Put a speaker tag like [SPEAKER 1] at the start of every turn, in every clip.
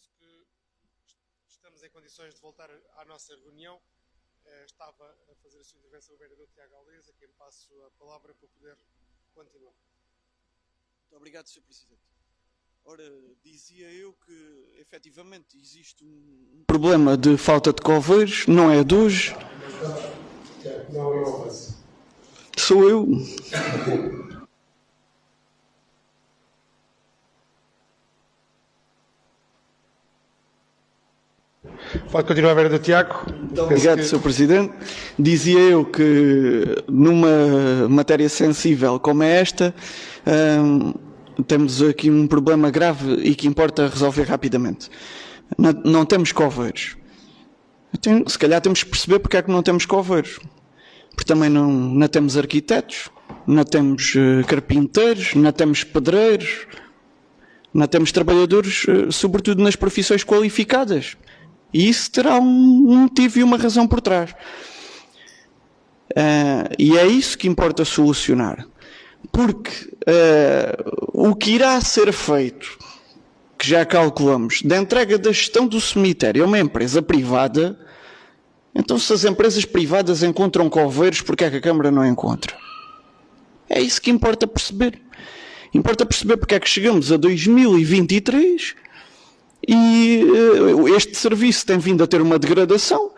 [SPEAKER 1] penso que estamos em condições de voltar à nossa reunião. Estava a fazer a sua intervenção o vereador Tiago Alês, a quem passo a palavra para poder continuar.
[SPEAKER 2] Muito obrigado, Sr. Presidente. Ora, dizia eu que efetivamente existe um problema de falta de coveiros, não é de hoje.
[SPEAKER 1] Não, eu não faço.
[SPEAKER 2] Sou eu.
[SPEAKER 1] Pode continuar, vereador Tiago.
[SPEAKER 2] Muito obrigado, Sr. Presidente. Dizia eu que numa matéria sensível como esta, temos aqui um problema grave e que importa resolver rapidamente. Não temos coveiros. Se calhar temos que perceber porque é que não temos coveiros. Porque também não temos arquitetos, não temos carpinteiros, não temos pedreiros, não temos trabalhadores, sobretudo nas profissões qualificadas. E isso terá um motivo e uma razão por trás. E é isso que importa solucionar. Porque o que irá ser feito, que já calculamos, da entrega da gestão do cemitério a uma empresa privada, então se as empresas privadas encontram coveiros, porque é que a Câmara não encontra? É isso que importa perceber. Importa perceber porque é que chegamos a 2023 e este serviço tem vindo a ter uma degradação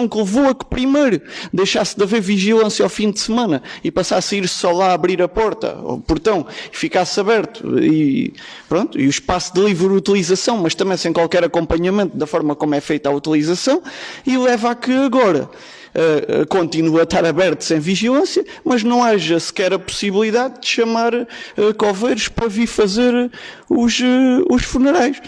[SPEAKER 2] que levou a que primeiro deixasse de haver vigilância ao fim de semana e passasse a ir só lá abrir a porta, o portão, e ficasse aberto e pronto, e o espaço de livre utilização, mas também sem qualquer acompanhamento da forma como é feita a utilização, e leva a que agora continua a estar aberto sem vigilância, mas não haja sequer a possibilidade de chamar coveiros para vir fazer os funerais.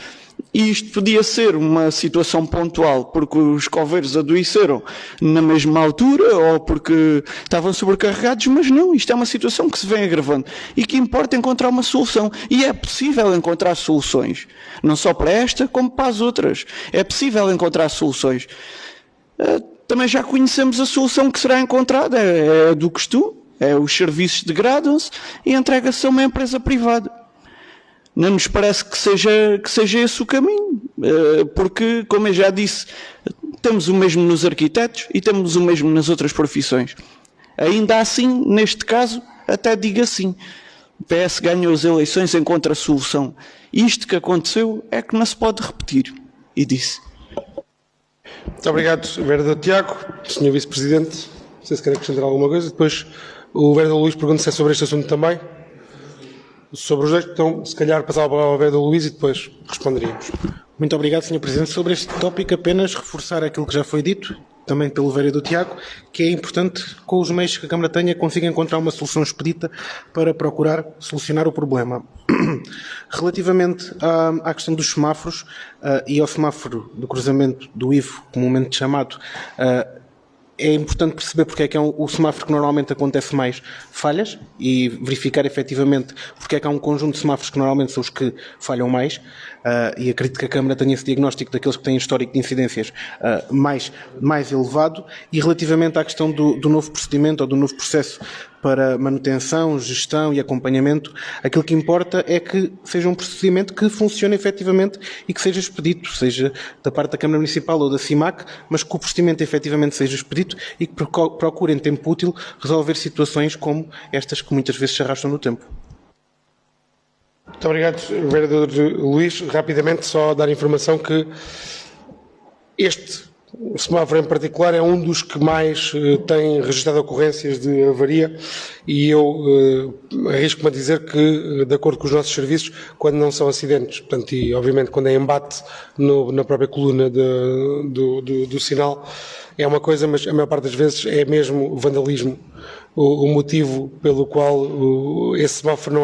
[SPEAKER 2] E isto podia ser uma situação pontual, porque os coveiros adoeceram na mesma altura ou porque estavam sobrecarregados, mas não, isto é uma situação que se vem agravando e que importa encontrar uma solução. E é possível encontrar soluções, não só para esta, como para as outras. É possível encontrar soluções. Também já conhecemos a solução que será encontrada, é do costume, os serviços degradam-se e entrega-se a uma empresa privada. Não nos parece que seja esse o caminho, porque, como eu já disse, temos o mesmo nos arquitetos e temos o mesmo nas outras profissões. Ainda assim, neste caso, até digo assim, o PS ganhou as eleições em contra-solução. Isto que aconteceu é que não se pode repetir, e disse.
[SPEAKER 1] Muito obrigado, vereador Tiago. Senhor Vice-Presidente, não sei se quer acrescentar alguma coisa. Depois o vereador Luís pergunta se é sobre este assunto também. Sobre os dois, então, se calhar passava a palavra ao vereador Luís e depois responderíamos.
[SPEAKER 3] Muito obrigado, Sr. Presidente. Sobre este tópico, apenas reforçar aquilo que já foi dito, também pelo vereador Tiago, que é importante, com os meios que a Câmara tenha, consiga encontrar uma solução expedita para procurar solucionar o problema. Relativamente à questão dos semáforos e ao semáforo do cruzamento do Ivo, comumente chamado, é importante perceber porque é que é o semáforo que normalmente acontece mais falhas e verificar efetivamente porque é que há um conjunto de semáforos que normalmente são os que falham mais, e acredito que a Câmara tenha esse diagnóstico daqueles que têm histórico de incidências mais elevado. E relativamente à questão do novo procedimento ou do novo processo para manutenção, gestão e acompanhamento, aquilo que importa é que seja um procedimento que funcione efetivamente e que seja expedito, seja da parte da Câmara Municipal ou da CIMAC, mas que o procedimento efetivamente seja expedito e que procure em tempo útil resolver situações como estas que muitas vezes se arrastam no tempo.
[SPEAKER 1] Muito obrigado, vereador Luís. Rapidamente, só dar informação que este semáforo em particular é um dos que mais tem registrado ocorrências de avaria e eu arrisco-me a dizer que, de acordo com os nossos serviços, quando não são acidentes, portanto, e obviamente quando é embate na própria coluna do sinal, é uma coisa, mas a maior parte das vezes é mesmo vandalismo o motivo pelo qual esse semáforo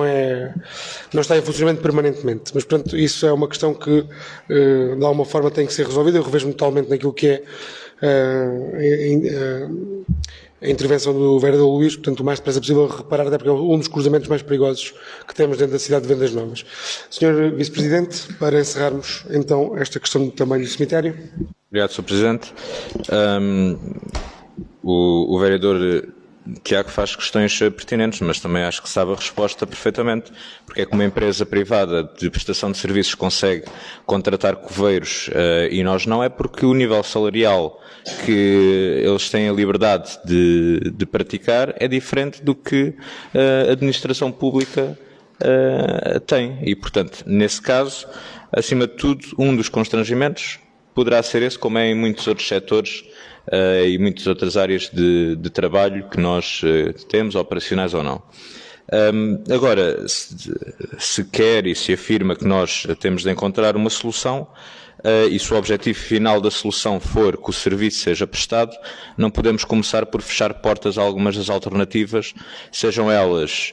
[SPEAKER 1] não está em funcionamento permanentemente. Mas, portanto, isso é uma questão que, de alguma forma, tem que ser resolvida. Eu revejo-me totalmente naquilo que é a intervenção do vereador Luís, portanto, o mais depressa possível reparar, até porque é um dos cruzamentos mais perigosos que temos dentro da cidade de Vendas Novas. Senhor Vice-Presidente, para encerrarmos, então, esta questão do tamanho do cemitério.
[SPEAKER 4] Obrigado, Sr. Presidente. O vereador Tiago faz questões pertinentes, mas também acho que sabe a resposta perfeitamente, porque é que uma empresa privada de prestação de serviços consegue contratar coveiros e nós não, é porque o nível salarial que eles têm a liberdade de praticar é diferente do que a administração pública tem. E, portanto, nesse caso, acima de tudo, um dos constrangimentos poderá ser esse, como é em muitos outros setores e muitas outras áreas de trabalho que nós temos, operacionais ou não. Agora, se quer e se afirma que nós temos de encontrar uma solução, e se o objetivo final da solução for que o serviço seja prestado, não podemos começar por fechar portas a algumas das alternativas, sejam elas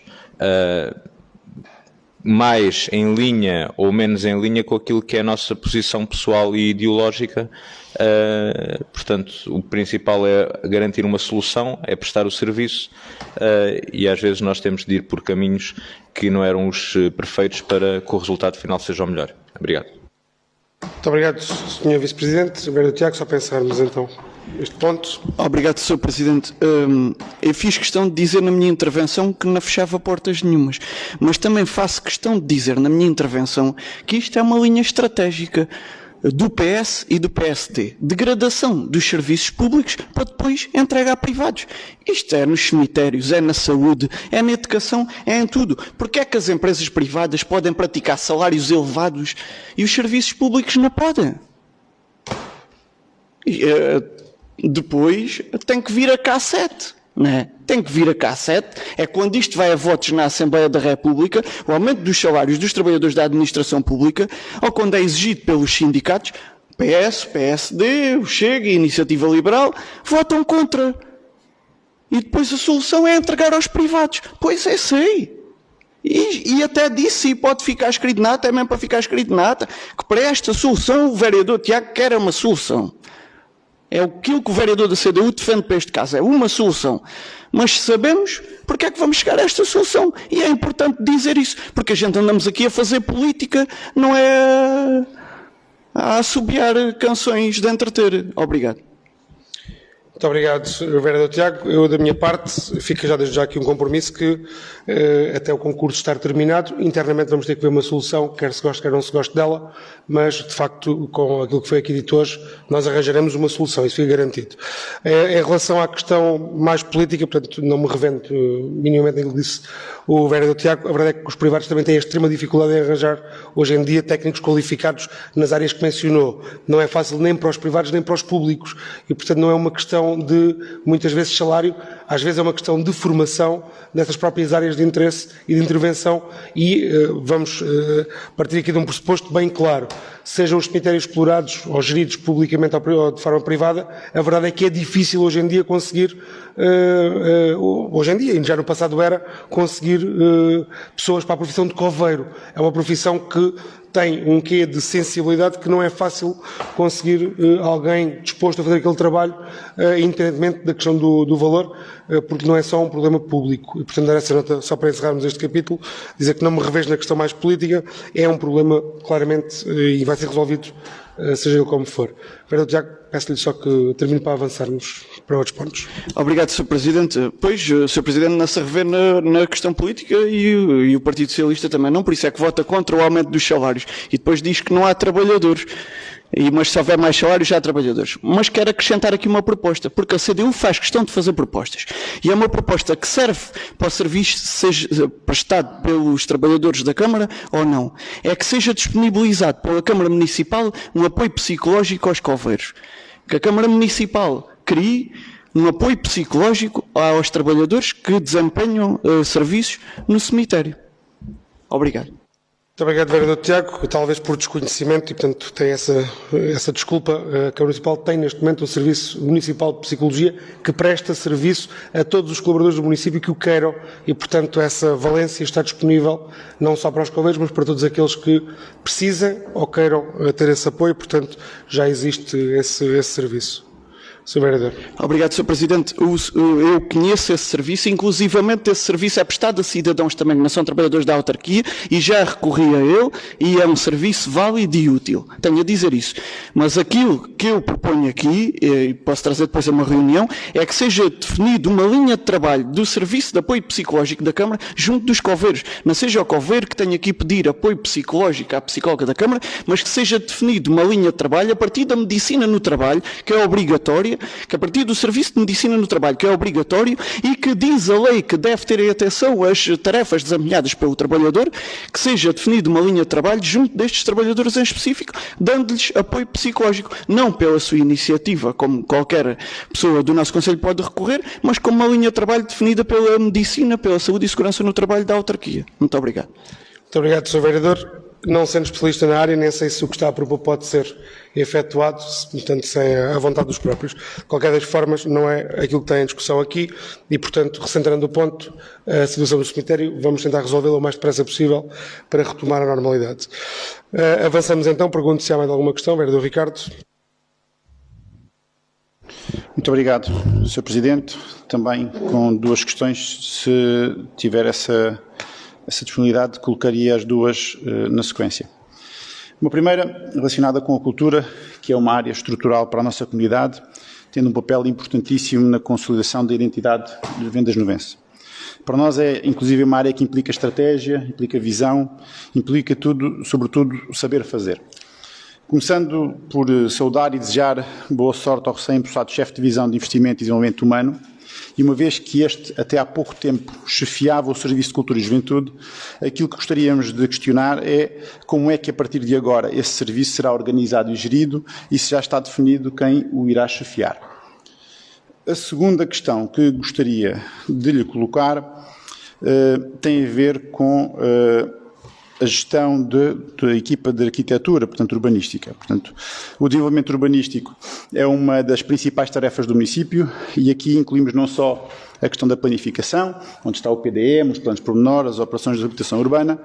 [SPEAKER 4] mais em linha ou menos em linha com aquilo que é a nossa posição pessoal e ideológica. Portanto, o principal é garantir uma solução, é prestar o serviço, e às vezes nós temos de ir por caminhos que não eram os perfeitos para que o resultado final seja o melhor. Obrigado.
[SPEAKER 1] Muito obrigado, Sr. Vice-Presidente. Obrigado, Tiago. Só para encerrarmos então este ponto.
[SPEAKER 2] Obrigado, Sr. Presidente. Eu fiz questão de dizer na minha intervenção que não fechava portas nenhumas, mas também faço questão de dizer na minha intervenção que isto é uma linha estratégica do PS e do PSD. Degradação dos serviços públicos para depois entrega a privados. Isto é nos cemitérios, é na saúde, é na educação, é em tudo. Porque é que as empresas privadas podem praticar salários elevados e os serviços públicos não podem? Depois tem que vir a K7, não é? Tem que vir a K7, é quando isto vai a votos na Assembleia da República, o aumento dos salários dos trabalhadores da administração pública, ou quando é exigido pelos sindicatos, PS, PSD, o Chega e a Iniciativa Liberal, votam contra. E depois a solução é entregar aos privados. Pois é, sei. E até disse, e pode ficar escrito na ata, é mesmo para ficar escrito na ata, que para esta solução o vereador Tiago quer uma solução. É aquilo que o vereador da CDU defende para este caso, é uma solução. Mas sabemos porque é que vamos chegar a esta solução. E é importante dizer isso, porque a gente andamos aqui a fazer política, não é a assobiar canções de entreter. Obrigado.
[SPEAKER 1] Muito obrigado, vereador Tiago. Eu, da minha parte, fica já desde já aqui um compromisso que, até o concurso estar terminado, internamente vamos ter que ver uma solução, quer se goste, quer não se goste dela, mas, de facto, com aquilo que foi aqui dito hoje, nós arranjaremos uma solução, isso fica garantido. Em relação à questão mais política, portanto, não me revendo minimamente naquilo que disse o vereador Tiago, a verdade é que os privados também têm extrema dificuldade em arranjar, hoje em dia, técnicos qualificados nas áreas que mencionou. Não é fácil nem para os privados, nem para os públicos, e, portanto, não é uma questão de, muitas vezes, salário, às vezes é uma questão de formação nessas próprias áreas de interesse e de intervenção, e vamos partir aqui de um pressuposto bem claro. Sejam os cemitérios explorados ou geridos publicamente ou de forma privada, a verdade é que é difícil hoje em dia conseguir, hoje em dia, e já no passado era, conseguir pessoas para a profissão de coveiro. É uma profissão que tem um quê de sensibilidade que não é fácil conseguir alguém disposto a fazer aquele trabalho, independentemente da questão do valor, porque não é só um problema público. E, portanto, dar essa nota, só para encerrarmos este capítulo, dizer que não me revejo na questão mais política, é um problema, claramente, e vai ser resolvido, seja ele como for. Vereador Tiago, peço-lhe só que termine para avançarmos para outros pontos.
[SPEAKER 2] Obrigado, Sr. Presidente. Pois, o Sr. Presidente não se revê na questão política e o Partido Socialista também não, por isso é que vota contra o aumento dos salários. E depois diz que não há trabalhadores. Mas se houver mais salários, já há trabalhadores. Mas quero acrescentar aqui uma proposta, porque a CDU faz questão de fazer propostas. E é uma proposta que serve para o serviço seja prestado pelos trabalhadores da Câmara ou não. É que seja disponibilizado pela Câmara Municipal um apoio psicológico aos coveiros. Que a Câmara Municipal crie um apoio psicológico aos trabalhadores que desempenham serviços no cemitério. Obrigado.
[SPEAKER 1] Muito obrigado, vereador Tiago. Talvez por desconhecimento, e portanto tem essa desculpa, a Câmara Municipal tem neste momento um Serviço Municipal de Psicologia que presta serviço a todos os colaboradores do município que o queiram, e portanto essa valência está disponível não só para os coveiros, mas para todos aqueles que precisem ou queiram ter esse apoio, portanto já existe esse serviço. Sr. Vereador.
[SPEAKER 2] Obrigado, Sr. Presidente. Eu conheço esse serviço, inclusivamente esse serviço é prestado a cidadãos também que não são trabalhadores da autarquia e já recorri a ele e é um serviço válido e útil. Tenho a dizer isso. Mas aquilo que eu proponho aqui, e posso trazer depois a uma reunião, é que seja definido uma linha de trabalho do Serviço de Apoio Psicológico da Câmara junto dos coveiros. Não seja o coveiro que tenha que ir pedir apoio psicológico à psicóloga da Câmara, mas que seja definido uma linha de trabalho a partir da medicina no trabalho, que é obrigatória, que a partir do Serviço de Medicina no Trabalho, que é obrigatório e que diz a lei que deve ter em atenção as tarefas desempenhadas pelo trabalhador, que seja definida uma linha de trabalho junto destes trabalhadores em específico, dando-lhes apoio psicológico, não pela sua iniciativa, como qualquer pessoa do nosso Conselho pode recorrer, mas como uma linha de trabalho definida pela medicina, pela saúde e segurança no trabalho da autarquia. Muito obrigado.
[SPEAKER 1] Muito obrigado, Sr. Vereador. Não sendo especialista na área, nem sei se o que está a propor pode ser efetuado, portanto, sem a vontade dos próprios. De qualquer das formas, não é aquilo que está em discussão aqui e, portanto, recentrando o ponto, a situação do cemitério, vamos tentar resolvê-la o mais depressa possível para retomar a normalidade. Avançamos então. Pergunto se há mais alguma questão. Vereador Ricardo.
[SPEAKER 5] Muito obrigado, Sr. Presidente. Também com duas questões, se tiver essa disponibilidade, colocaria as duas na sequência. Uma primeira, relacionada com a cultura, que é uma área estrutural para a nossa comunidade, tendo um papel importantíssimo na consolidação da identidade das vendas novense. Para nós é, inclusive, uma área que implica estratégia, implica visão, implica tudo, sobretudo, saber fazer. Começando por saudar e desejar boa sorte ao recém-possado chefe de divisão de Investimento e Desenvolvimento Humano, e uma vez que este, até há pouco tempo, chefiava o Serviço de Cultura e Juventude, aquilo que gostaríamos de questionar é como é que, a partir de agora, esse serviço será organizado e gerido e se já está definido quem o irá chefiar. A segunda questão que gostaria de lhe colocar tem a ver com a gestão da equipa de arquitetura, portanto, urbanística. Portanto, o desenvolvimento urbanístico é uma das principais tarefas do município e aqui incluímos não só a questão da planificação, onde está o PDM, os planos pormenores, as operações de habitação urbana,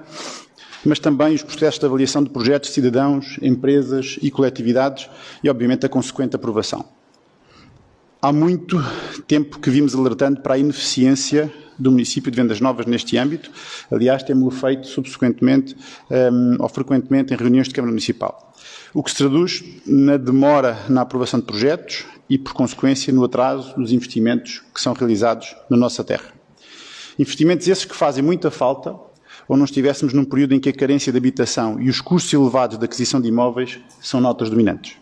[SPEAKER 5] mas também os processos de avaliação de projetos de cidadãos, empresas e coletividades e, obviamente, a consequente aprovação. Há muito tempo que vimos alertando para a ineficiência do município de Vendas Novas neste âmbito. Aliás, temos-lo feito subsequentemente ou frequentemente em reuniões de Câmara Municipal. O que se traduz na demora na aprovação de projetos e, por consequência, no atraso dos investimentos que são realizados na nossa terra. Investimentos esses que fazem muita falta ou não estivéssemos num período em que a carência de habitação e os custos elevados de aquisição de imóveis são notas dominantes.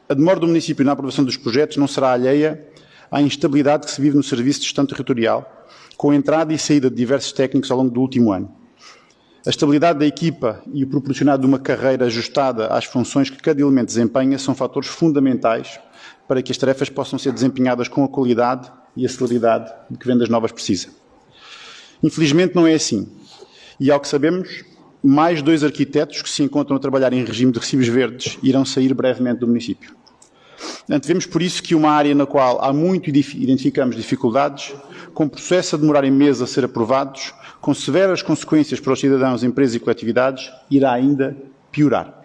[SPEAKER 5] A demora do município na aprovação dos projetos não será alheia à instabilidade que se vive no Serviço de Gestão Territorial, com a entrada e saída de diversos técnicos ao longo do último ano. A estabilidade da equipa e o proporcionado de uma carreira ajustada às funções que cada elemento desempenha são fatores fundamentais para que as tarefas possam ser desempenhadas com a qualidade e a celeridade de que Vendas Novas precisa. Infelizmente não é assim. E, ao que sabemos, mais 2 arquitetos que se encontram a trabalhar em regime de recibos verdes irão sair brevemente do município. Antevemos por isso que uma área na qual há muito identificamos dificuldades, com processos a demorarem meses a ser aprovados, com severas consequências para os cidadãos, empresas e coletividades, irá ainda piorar.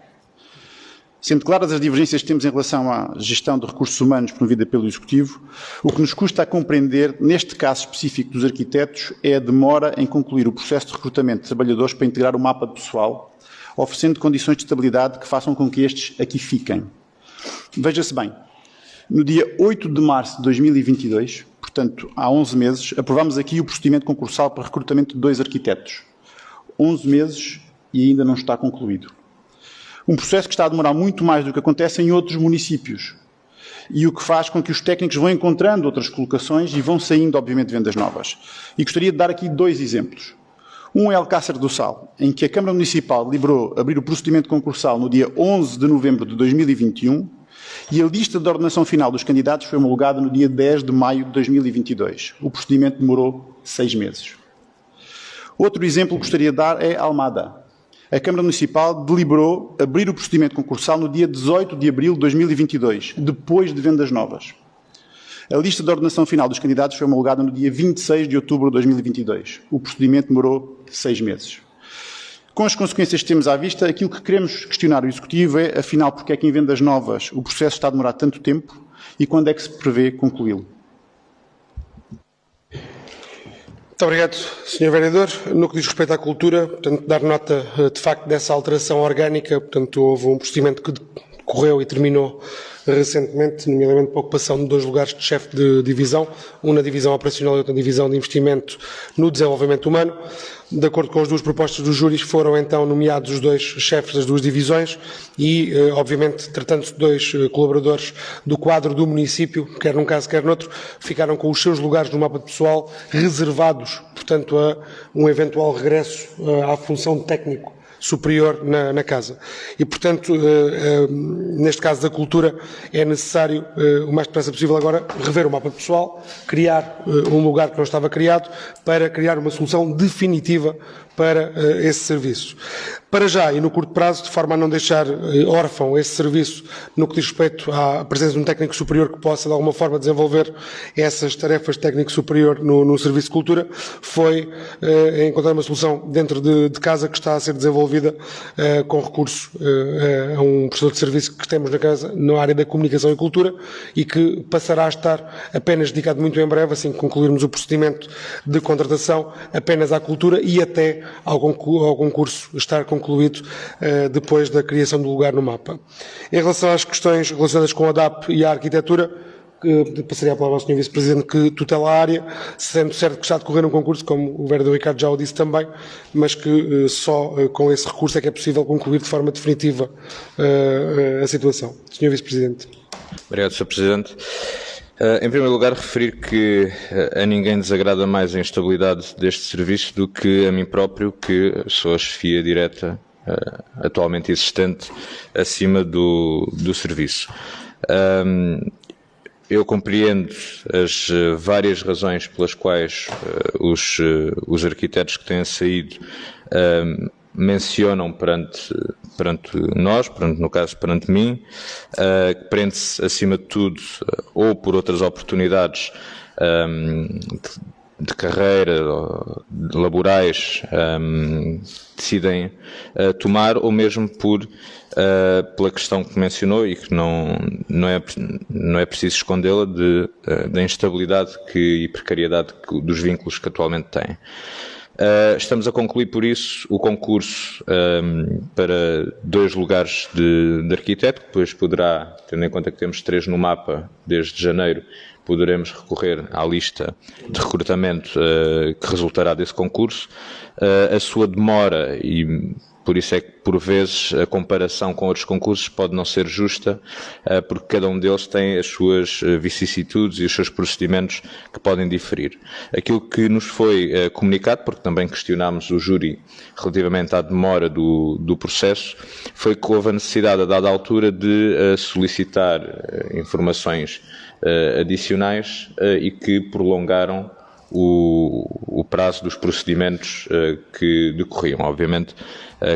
[SPEAKER 5] Sendo claras as divergências que temos em relação à gestão de recursos humanos promovida pelo Executivo, o que nos custa a compreender, neste caso específico dos arquitetos, é a demora em concluir o processo de recrutamento de trabalhadores para integrar o mapa de pessoal, oferecendo condições de estabilidade que façam com que estes aqui fiquem. Veja-se bem, no dia 8 de março de 2022, portanto há 11 meses, aprovámos aqui o procedimento concursal para recrutamento de 2 arquitetos. 11 meses e ainda não está concluído. Um processo que está a demorar muito mais do que acontece em outros municípios. E o que faz com que os técnicos vão encontrando outras colocações e vão saindo, obviamente, de Vendas Novas. E gostaria de dar aqui 2 exemplos. Um é Alcácer do Sal, em que a Câmara Municipal deliberou abrir o procedimento concursal no dia 11 de novembro de 2021 e a lista de ordenação final dos candidatos foi homologada no dia 10 de maio de 2022. O procedimento demorou 6 meses. Outro exemplo que gostaria de dar é Almada. A Câmara Municipal deliberou abrir o procedimento concursal no dia 18 de abril de 2022, depois de Vendas Novas. A lista de ordenação final dos candidatos foi homologada no dia 26 de outubro de 2022. O procedimento demorou 6 meses. Com as consequências que temos à vista, aquilo que queremos questionar o Executivo é, afinal, porque é que em Vendas Novas o processo está a demorar tanto tempo e quando é que se prevê concluí-lo?
[SPEAKER 1] Muito obrigado, Sr. Vereador. No que diz respeito à cultura, portanto, dar nota de facto dessa alteração orgânica, portanto, houve um procedimento que decorreu e terminou recentemente, nomeadamente para a ocupação de 2 lugares de chefe de divisão, um na divisão operacional e outro na divisão de investimento no desenvolvimento humano. De acordo com as 2 propostas dos júris, foram então nomeados os 2 chefes das 2 divisões e, obviamente, tratando-se de 2 colaboradores do quadro do município, quer num caso, quer noutro, ficaram com os seus lugares no mapa de pessoal reservados, portanto, a um eventual regresso à função de técnico superior na casa. E, portanto, neste caso da cultura, é necessário, o mais depressa possível agora, rever o mapa pessoal, criar um lugar que não estava criado, para criar uma solução definitiva para esse serviço. Para já e no curto prazo, de forma a não deixar órfão esse serviço no que diz respeito à presença de um técnico superior que possa, de alguma forma, desenvolver essas tarefas de técnico superior no Serviço de Cultura, foi encontrar uma solução dentro de casa que está a ser desenvolvida com recurso a um prestador de serviço que temos na casa na área da comunicação e cultura e que passará a estar apenas dedicado muito em breve, assim que concluirmos o procedimento de contratação, apenas à cultura e até ao concurso estar concluído depois da criação do lugar no mapa. Em relação às questões relacionadas com a DAP e a arquitetura, passaria a palavra ao Sr. Vice-Presidente que tutela a área, sendo certo que está a decorrer um concurso, como o vereador Ricardo já o disse também, mas que só com esse recurso é que é possível concluir de forma definitiva a situação. Sr. Vice-Presidente.
[SPEAKER 4] Obrigado, Sr. Presidente. Em primeiro lugar, referir que a ninguém desagrada mais a instabilidade deste serviço do que a mim próprio, que sou a chefia direta atualmente existente acima do serviço. Eu compreendo as várias razões pelas quais os arquitetos que têm saído mencionam perante nós, no caso perante mim, que prende-se acima de tudo ou por outras oportunidades de carreira, laborais, decidem tomar, ou mesmo pela questão que mencionou e que não é preciso escondê-la da instabilidade e precariedade dos vínculos que atualmente têm. Estamos a concluir, por isso, o concurso para 2 lugares de arquiteto, que depois poderá, tendo em conta que temos 3 no mapa desde janeiro, poderemos recorrer à lista de recrutamento que resultará desse concurso. A sua demora e por isso é que, por vezes, a comparação com outros concursos pode não ser justa, porque cada um deles tem as suas vicissitudes e os seus procedimentos que podem diferir. Aquilo que nos foi comunicado, porque também questionámos o júri relativamente à demora do processo, foi que houve a necessidade, a dada altura, de solicitar informações adicionais e que prolongaram o prazo dos procedimentos que decorriam. Obviamente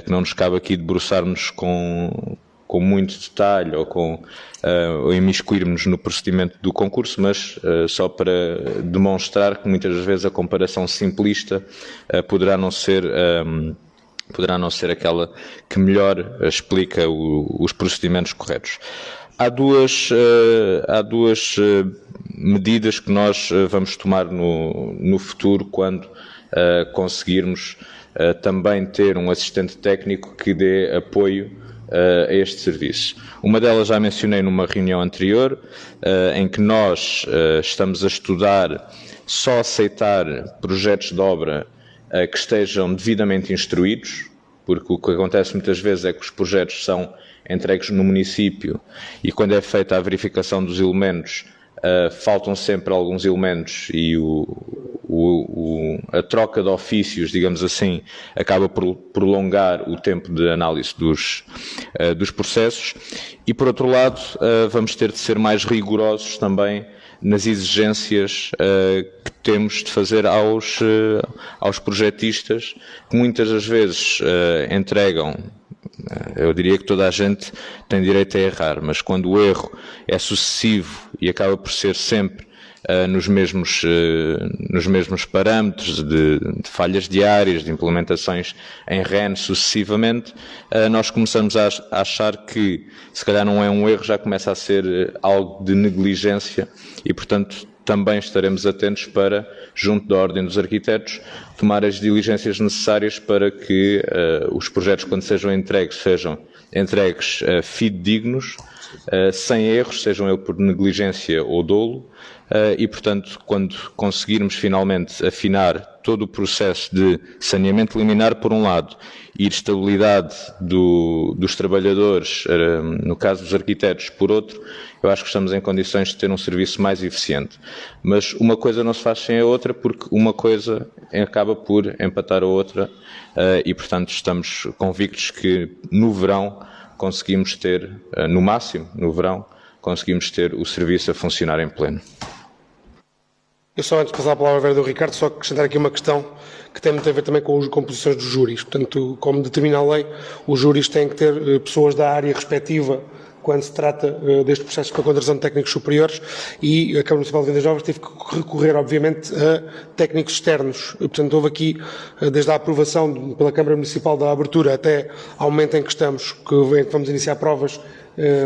[SPEAKER 4] que não nos cabe aqui debruçarmos com muito detalhe ou imiscuirmos no procedimento do concurso, mas só para demonstrar que muitas vezes a comparação simplista poderá não ser aquela que melhor explica os procedimentos corretos. Há duas medidas que nós vamos tomar no futuro quando conseguirmos também ter um assistente técnico que dê apoio a este serviço. Uma delas já mencionei numa reunião anterior, em que nós estamos a estudar só aceitar projetos de obra que estejam devidamente instruídos, porque o que acontece muitas vezes é que os projetos são entregues no município e quando é feita a verificação dos elementos faltam sempre alguns elementos e a troca de ofícios, digamos assim, acaba por prolongar o tempo de análise dos processos e, por outro lado, vamos ter de ser mais rigorosos também nas exigências que temos de fazer aos projetistas, que muitas das vezes entregam. Eu diria que toda a gente tem direito a errar, mas quando o erro é sucessivo e acaba por ser sempre nos mesmos parâmetros de falhas diárias, de implementações em REN sucessivamente, nós começamos a achar que, se calhar não é um erro, já começa a ser algo de negligência e, portanto, também estaremos atentos para, junto da Ordem dos Arquitetos, tomar as diligências necessárias para que os projetos, quando sejam entregues fidedignos, sem erros, sejam eles por negligência ou dolo, e, portanto, quando conseguirmos finalmente afinar todo o processo de saneamento liminar, por um lado, e de estabilidade dos trabalhadores, no caso dos arquitetos, por outro, eu acho que estamos em condições de ter um serviço mais eficiente. Mas uma coisa não se faz sem a outra, porque uma coisa acaba por empatar a outra, e, portanto, estamos convictos que no verão conseguimos ter, no máximo, no verão, conseguimos ter o serviço a funcionar em pleno.
[SPEAKER 1] Eu só, antes de passar a palavra ao vereador Ricardo, só acrescentar aqui uma questão que tem muito a ver também com as composições dos júris. Portanto, como determina a lei, os júris têm que ter pessoas da área respectiva quando se trata deste processo para a contratação de técnicos superiores, e a Câmara Municipal de Vendas Novas teve que recorrer, obviamente, a técnicos externos. E, portanto, houve aqui, desde a aprovação pela Câmara Municipal da abertura até ao momento em que estamos, em que vamos iniciar provas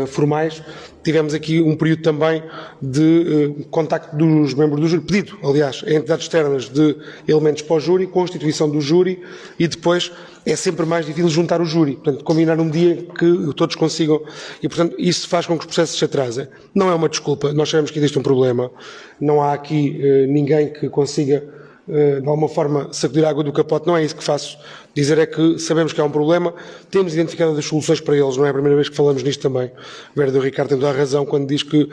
[SPEAKER 1] formais, tivemos aqui um período também de contacto dos membros do júri, pedido, aliás, a entidades externas de elementos para o júri, constituição do júri, e depois é sempre mais difícil juntar o júri, portanto, combinar um dia que todos consigam, e, portanto, isso faz com que os processos se atrasem. Não é uma desculpa, nós sabemos que existe um problema, não há aqui ninguém que consiga, de alguma forma, sacudir a água do capote, não é isso que faço. Dizer é que sabemos que há um problema, temos identificado as soluções para eles, não é a primeira vez que falamos nisto também. O vereador Ricardo tem toda a razão quando diz que,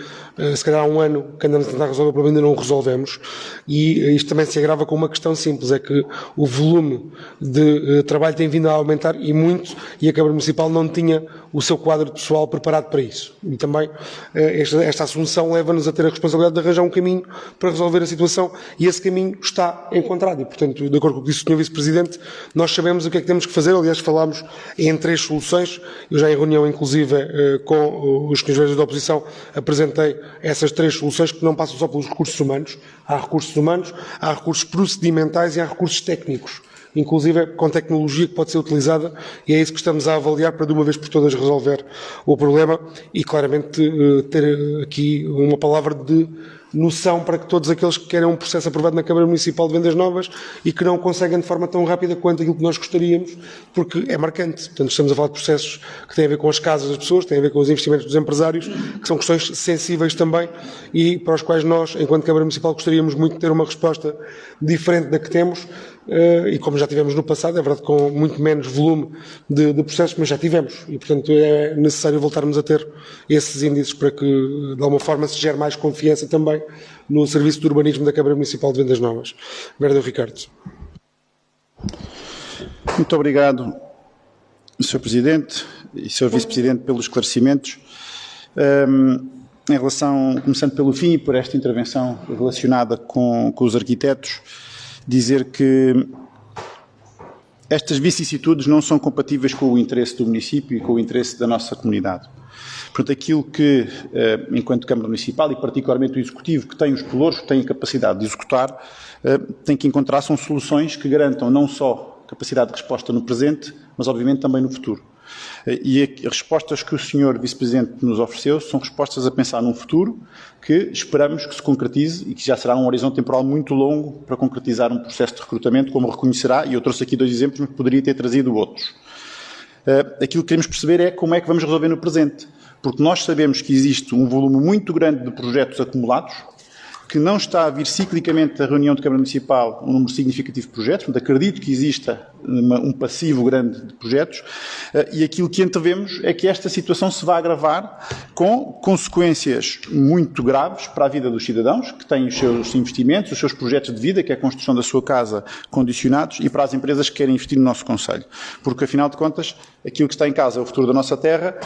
[SPEAKER 1] se calhar há um ano que andamos a tentar resolver o problema, ainda não o resolvemos, e isto também se agrava com uma questão simples, é que o volume de trabalho tem vindo a aumentar e muito, e a Câmara Municipal não tinha o seu quadro de pessoal preparado para isso. E também esta assunção leva-nos a ter a responsabilidade de arranjar um caminho para resolver a situação, e esse caminho está encontrado, e, portanto, de acordo com o que disse o Sr. Vice-Presidente, nós sabemos o que é que temos que fazer. Aliás, falámos em 3 soluções. Eu já em reunião, inclusive, com os senhores vereadores da oposição, apresentei essas 3 soluções que não passam só pelos recursos humanos. Há recursos procedimentais e há recursos técnicos, inclusive com tecnologia que pode ser utilizada, e é isso que estamos a avaliar para de uma vez por todas resolver o problema e claramente ter aqui uma palavra de noção para que todos aqueles que querem um processo aprovado na Câmara Municipal de Vendas Novas e que não conseguem de forma tão rápida quanto aquilo que nós gostaríamos, porque é marcante. Portanto, estamos a falar de processos que têm a ver com as casas das pessoas, têm a ver com os investimentos dos empresários, que são questões sensíveis também e para os quais nós, enquanto Câmara Municipal, gostaríamos muito de ter uma resposta diferente da que temos, e como já tivemos no passado, é verdade, com muito menos volume de processos, mas já tivemos, e portanto é necessário voltarmos a ter esses índices para que de alguma forma se gere mais confiança também no Serviço de Urbanismo da Câmara Municipal de Vendas Novas. Vereador Ricardo.
[SPEAKER 5] Muito obrigado, Sr. Presidente e Sr. Vice-Presidente, pelos esclarecimentos. Em relação, começando pelo fim e por esta intervenção relacionada com os arquitetos, dizer que estas vicissitudes não são compatíveis com o interesse do município e com o interesse da nossa comunidade. Portanto, aquilo que, enquanto Câmara Municipal e particularmente o Executivo, que tem os pelouros, que tem a capacidade de executar, tem que encontrar são soluções que garantam não só capacidade de resposta no presente, mas obviamente também no futuro. E as respostas que o Sr. Vice-Presidente nos ofereceu são respostas a pensar num futuro que esperamos que se concretize e que já será um horizonte temporal muito longo para concretizar um processo de recrutamento, como reconhecerá, e eu trouxe aqui 2 exemplos, mas poderia ter trazido outros. Aquilo que queremos perceber é como é que vamos resolver no presente, porque nós sabemos que existe um volume muito grande de projetos acumulados, que não está a vir ciclicamente da reunião de Câmara Municipal um número significativo de projetos, portanto, acredito que exista um passivo grande de projetos, e aquilo que antevemos é que esta situação se vai agravar com consequências muito graves para a vida dos cidadãos, que têm os seus investimentos, os seus projetos de vida, que é a construção da sua casa, condicionados, e para as empresas que querem investir no nosso concelho. Porque, afinal de contas, aquilo que está em causa é o futuro da nossa terra,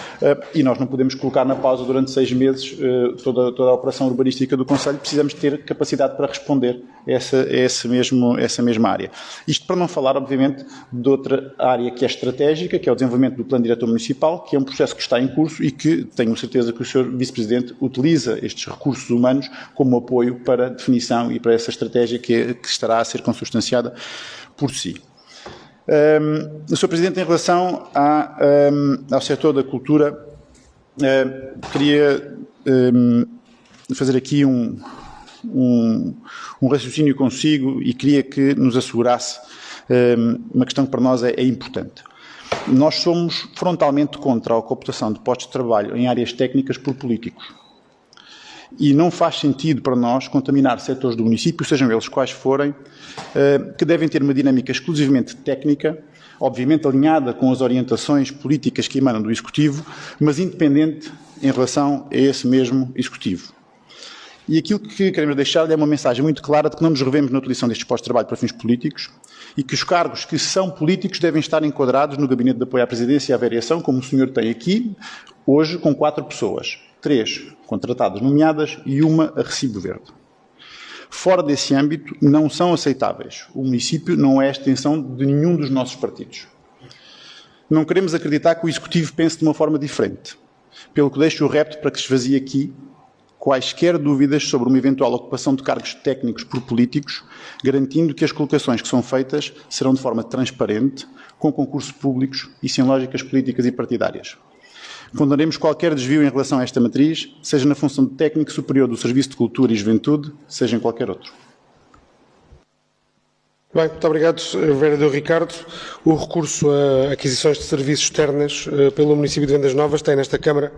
[SPEAKER 5] e nós não podemos colocar na pausa durante 6 meses toda a operação urbanística do concelho. Precisamos ter capacidade para responder a essa mesma área. Isto para não falar, obviamente, de outra área que é estratégica, que é o desenvolvimento do Plano Diretor Municipal, que é um processo que está em curso e que tenho certeza que o Sr. Vice-Presidente utiliza estes recursos humanos como apoio para a definição e para essa estratégia que estará a ser consubstanciada por si. Sr. Presidente, em relação ao setor da cultura, queria fazer aqui um raciocínio consigo e queria que nos assegurasse uma questão que para nós é importante. Nós somos frontalmente contra a cooptação de postos de trabalho em áreas técnicas por políticos. E não faz sentido para nós contaminar setores do município, sejam eles quais forem, que devem ter uma dinâmica exclusivamente técnica, obviamente alinhada com as orientações políticas que emanam do Executivo, mas independente em relação a esse mesmo Executivo. E aquilo que queremos deixar é uma mensagem muito clara de que não nos revemos na utilização destes postos de trabalho para fins políticos e que os cargos que são políticos devem estar enquadrados no Gabinete de Apoio à Presidência e à Variação, como o senhor tem aqui, hoje com 4 pessoas. 3 contratadas nomeadas e 1 a recibo verde. Fora desse âmbito, não são aceitáveis. O município não é a extensão de nenhum dos nossos partidos. Não queremos acreditar que o Executivo pense de uma forma diferente, pelo que deixo o repto para que se esvazie aqui quaisquer dúvidas sobre uma eventual ocupação de cargos técnicos por políticos, garantindo que as colocações que são feitas serão de forma transparente, com concursos públicos e sem lógicas políticas e partidárias. Condenaremos qualquer desvio em relação a esta matriz, seja na função de técnico superior do Serviço de Cultura e Juventude, seja em qualquer outro.
[SPEAKER 1] Bem, muito obrigado, Vereador Ricardo. O recurso a aquisições de serviços externas pelo município de Vendas Novas tem nesta Câmara,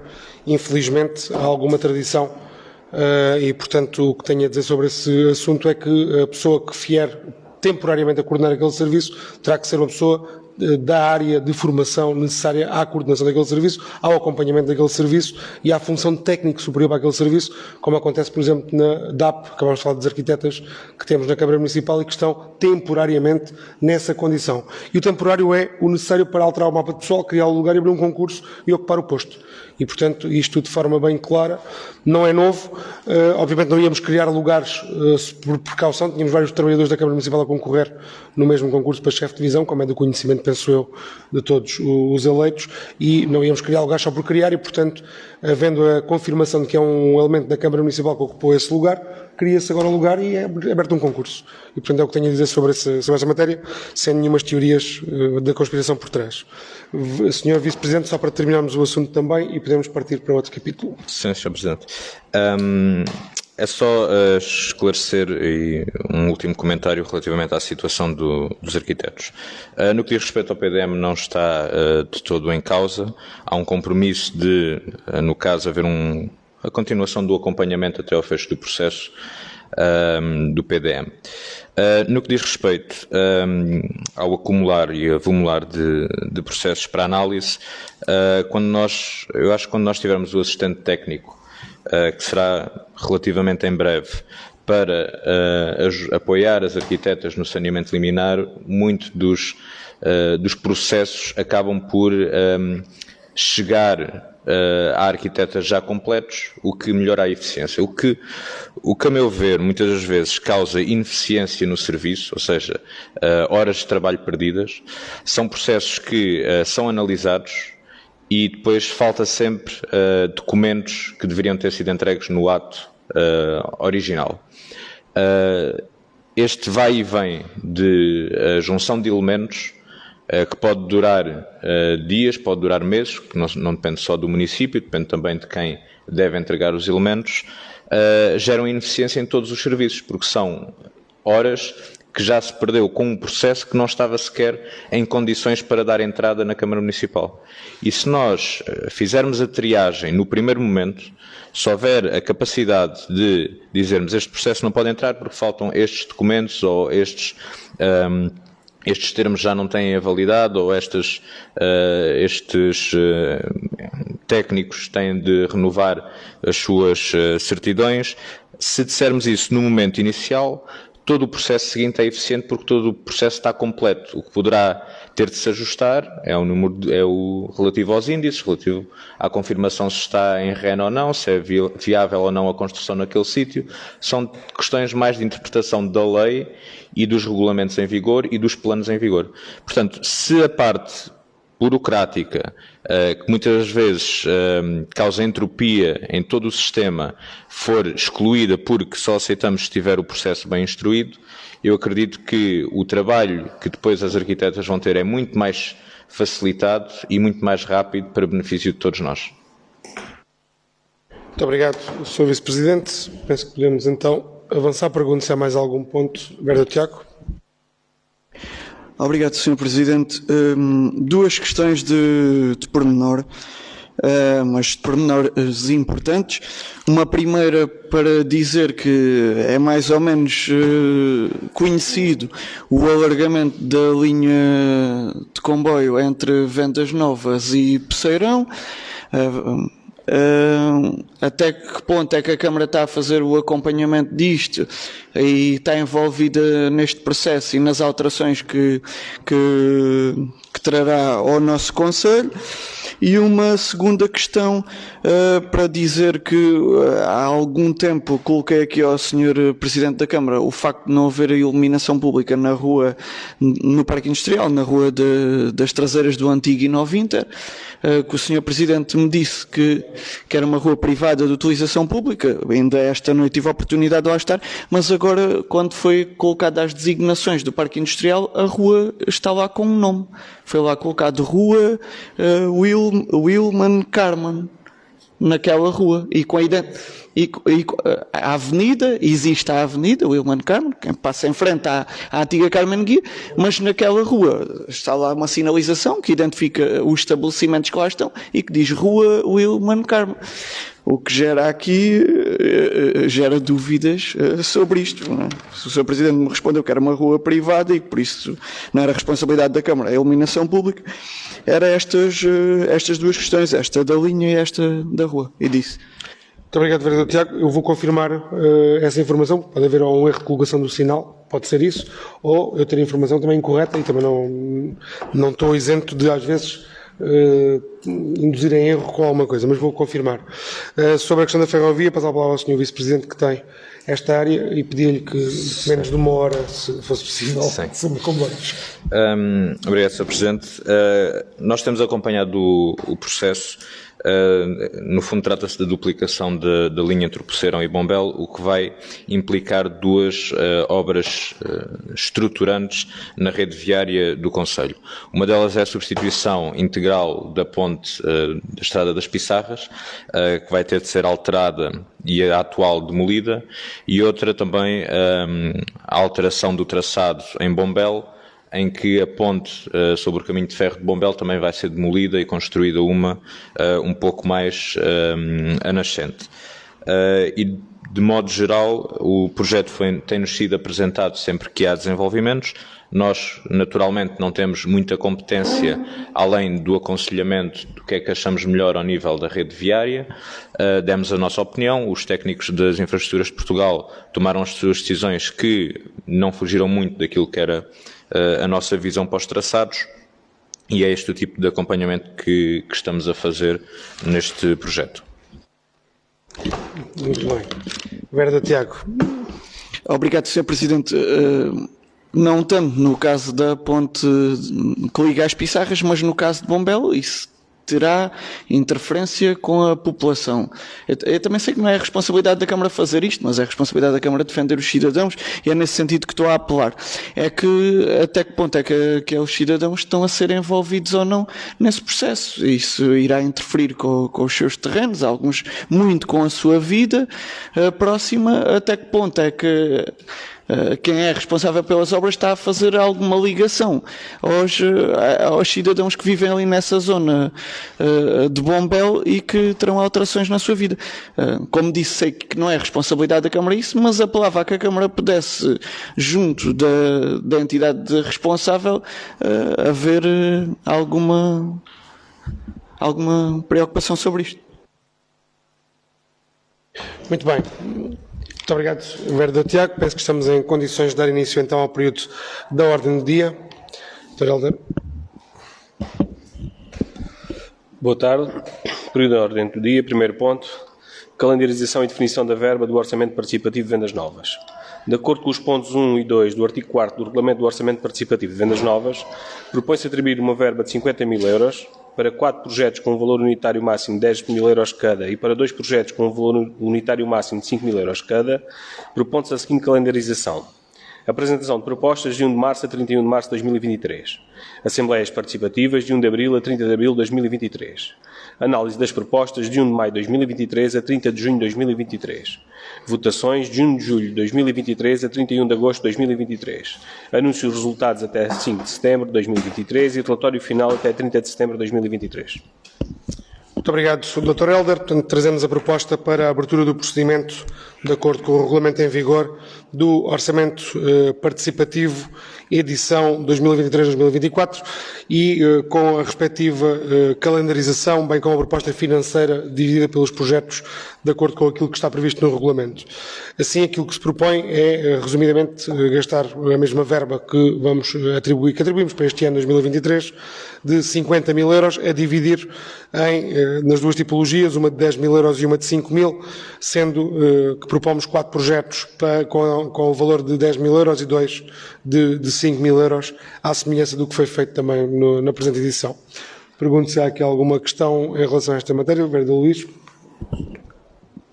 [SPEAKER 1] infelizmente, há alguma tradição e, portanto, o que tenho a dizer sobre esse assunto é que a pessoa que vier temporariamente a coordenar aquele serviço terá que ser uma pessoa da área de formação necessária à coordenação daquele serviço, ao acompanhamento daquele serviço e à função de técnico superior para aquele serviço, como acontece, por exemplo, na DAP, acabamos de falar das arquitetas que temos na Câmara Municipal e que estão temporariamente nessa condição. E o temporário é o necessário para alterar o mapa de pessoal, criar o lugar e abrir um concurso e ocupar o posto. E, portanto, isto de forma bem clara, não é novo. Obviamente não íamos criar lugares por precaução, tínhamos vários trabalhadores da Câmara Municipal a concorrer no mesmo concurso para chefe de divisão, como é do conhecimento, penso eu, de todos os eleitos, e não íamos criar lugares só por criar e, portanto, havendo a confirmação de que é um elemento da Câmara Municipal que ocupou esse lugar, cria-se agora o lugar e é aberto um concurso. E, portanto, é o que tenho a dizer sobre essa matéria, sem nenhumas teorias da conspiração por trás. Senhor Vice-Presidente, só para terminarmos o assunto também e podemos partir para outro capítulo.
[SPEAKER 4] Sim, Sr. Presidente. É só esclarecer um último comentário relativamente à situação dos arquitetos. No que diz respeito ao PDM, não está de todo em causa. Há um compromisso de, no caso, haver a continuação do acompanhamento até ao fecho do processo do PDM. No que diz respeito ao acumular e avumular de processos para análise, eu acho que quando nós tivermos o assistente técnico, que será relativamente em breve, para apoiar as arquitetas no saneamento liminar, muito dos processos acabam por chegar a arquitetas já completos, o que melhora a eficiência. O que, a meu ver, muitas das vezes causa ineficiência no serviço, ou seja, horas de trabalho perdidas, são processos que são analisados e depois falta sempre documentos que deveriam ter sido entregues no ato original. Este vai e vem de junção de elementos que pode durar dias, pode durar meses, que não depende só do município, depende também de quem deve entregar os elementos, geram ineficiência em todos os serviços, porque são horas que já se perdeu com um processo que não estava sequer em condições para dar entrada na Câmara Municipal. E se nós fizermos a triagem no primeiro momento, se houver a capacidade de dizermos este processo não pode entrar porque faltam estes documentos ou estes termos já não têm a validade ou estes técnicos têm de renovar as suas certidões, se dissermos isso no momento inicial, todo o processo seguinte é eficiente porque todo o processo está completo. O que poderá ter de se ajustar é o relativo aos índices, relativo à confirmação se está em REN ou não, se é viável ou não a construção naquele sítio. São questões mais de interpretação da lei e dos regulamentos em vigor e dos planos em vigor. Portanto, se a parte burocrática, que muitas vezes causa entropia em todo o sistema, for excluída porque só aceitamos se tiver o processo bem instruído, eu acredito que o trabalho que depois as arquitetas vão ter é muito mais facilitado e muito mais rápido para benefício de todos nós.
[SPEAKER 1] Muito obrigado, Sr. Vice-Presidente. Penso que podemos então avançar. Pergunto se há mais algum ponto. Verda Tiago.
[SPEAKER 2] Obrigado, Sr. Presidente. Duas questões de pormenor, mas de pormenores importantes. Uma primeira para dizer que é mais ou menos conhecido o alargamento da linha de comboio entre Vendas Novas e Pesseirão. Até que ponto é que a Câmara está a fazer o acompanhamento disto e está envolvida neste processo e nas alterações que trará ao nosso Conselho? E uma segunda questão para dizer que há algum tempo coloquei aqui ao Sr. Presidente da Câmara o facto de não haver iluminação pública na rua, no Parque Industrial, na rua das traseiras do antigo Inovinter, que o Sr. Presidente me disse que era uma rua privada de utilização pública. Ainda esta noite tive a oportunidade de lá estar, mas agora, quando foi colocada as designações do Parque Industrial, a rua está lá com um nome. Foi lá colocado Rua Wilman Carman, naquela rua, e com a avenida, existe a avenida Wilman Carman, quem passa em frente à antiga Carmen Guia, mas naquela rua está lá uma sinalização que identifica os estabelecimentos que lá estão e que diz Rua Wilman Carman. O que gera aqui, gera dúvidas sobre isto. Não é? Se o Sr. Presidente me respondeu que era uma rua privada e que por isso não era responsabilidade da Câmara a iluminação pública, era estas duas questões, esta da linha e esta da rua, e disse.
[SPEAKER 1] Muito obrigado, vereador Tiago. Eu vou confirmar essa informação. Pode haver um erro de colocação do sinal, pode ser isso, ou eu ter a informação também incorreta e também não estou isento de, às vezes, induzir em erro com alguma coisa, mas vou confirmar. Sobre a questão da ferrovia, passar a palavra ao Sr. Vice-Presidente que tem esta área e pedir-lhe que menos de uma hora, se fosse possível, sobre comboios.
[SPEAKER 4] Obrigado, Sr. Presidente. Nós temos acompanhado o processo. No fundo trata-se da duplicação da linha entre Pesseirão e Bombel, o que vai implicar duas obras estruturantes na rede viária do Concelho. Uma delas é a substituição integral da ponte da Estrada das Pissarras, que vai ter de ser alterada e a atual demolida, e outra também a alteração do traçado em Bombel, em que a ponte sobre o caminho de ferro de Bombel também vai ser demolida e construída uma um pouco mais a nascente. E, de modo geral, o projeto tem-nos sido apresentado sempre que há desenvolvimentos. Nós, naturalmente, não temos muita competência além do aconselhamento do que é que achamos melhor ao nível da rede viária. Demos a nossa opinião, os técnicos das infraestruturas de Portugal tomaram as suas decisões que não fugiram muito daquilo que era a nossa visão para os traçados, e é este o tipo de acompanhamento que estamos a fazer neste projeto.
[SPEAKER 1] Muito bem. Verda Tiago.
[SPEAKER 2] Obrigado, Sr. Presidente. Não tanto no caso da ponte que liga às Pissarras, mas no caso de Bombel, isso terá interferência com a população. Eu também sei que não é a responsabilidade da Câmara fazer isto, mas é a responsabilidade da Câmara defender os cidadãos, e é nesse sentido que estou a apelar. É que até que ponto é que os cidadãos estão a ser envolvidos ou não nesse processo. Isso irá interferir com os seus terrenos, alguns muito com a sua vida próxima. Até que ponto é que quem é responsável pelas obras está a fazer alguma ligação aos cidadãos que vivem ali nessa zona de Bombel e que terão alterações na sua vida. Como disse, sei que não é responsabilidade da Câmara isso, mas apelava a que a Câmara pudesse, junto da entidade responsável, haver alguma preocupação sobre isto.
[SPEAKER 1] Muito bem. Muito obrigado, vereador Tiago. Penso que estamos em condições de dar início então ao período da ordem do dia. Dr. Helder.
[SPEAKER 6] Boa tarde. Período da ordem do dia. Primeiro ponto. Calendarização e definição da verba do Orçamento Participativo de Vendas Novas. De acordo com os pontos 1 e 2 do artigo 4º do Regulamento do Orçamento Participativo de Vendas Novas, propõe-se atribuir uma verba de 50.000 euros para 4 projetos com um valor unitário máximo de 10.000 euros cada e para 2 projetos com um valor unitário máximo de 5.000 euros cada, propondo-se a seguinte calendarização. Apresentação de propostas de 1 de março a 31 de março de 2023. Assembleias participativas de 1 de abril a 30 de abril de 2023. Análise das propostas de 1 de maio de 2023 a 30 de junho de 2023. Votações de 1 de julho de 2023 a 31 de agosto de 2023. Anúncio dos resultados até 5 de setembro de 2023 e relatório final até 30 de setembro de 2023.
[SPEAKER 1] Muito obrigado, Dr. Helder. Portanto, trazemos a proposta para a abertura do procedimento de acordo com o regulamento em vigor do Orçamento Participativo edição 2023-2024 e com a respectiva calendarização, bem como a proposta financeira dividida pelos projetos de acordo com aquilo que está previsto no regulamento. Assim, aquilo que se propõe é, resumidamente, gastar a mesma verba que vamos atribuir, que atribuímos para este ano 2023, de 50.000 euros, a dividir nas duas tipologias, uma de 10.000 euros e uma de 5.000, sendo que propomos 4 projetos com o valor de 10.000 euros e 2 de 5.000 euros, à semelhança do que foi feito também na presente edição. Pergunto se há aqui alguma questão em relação a esta matéria. Vereador Luís.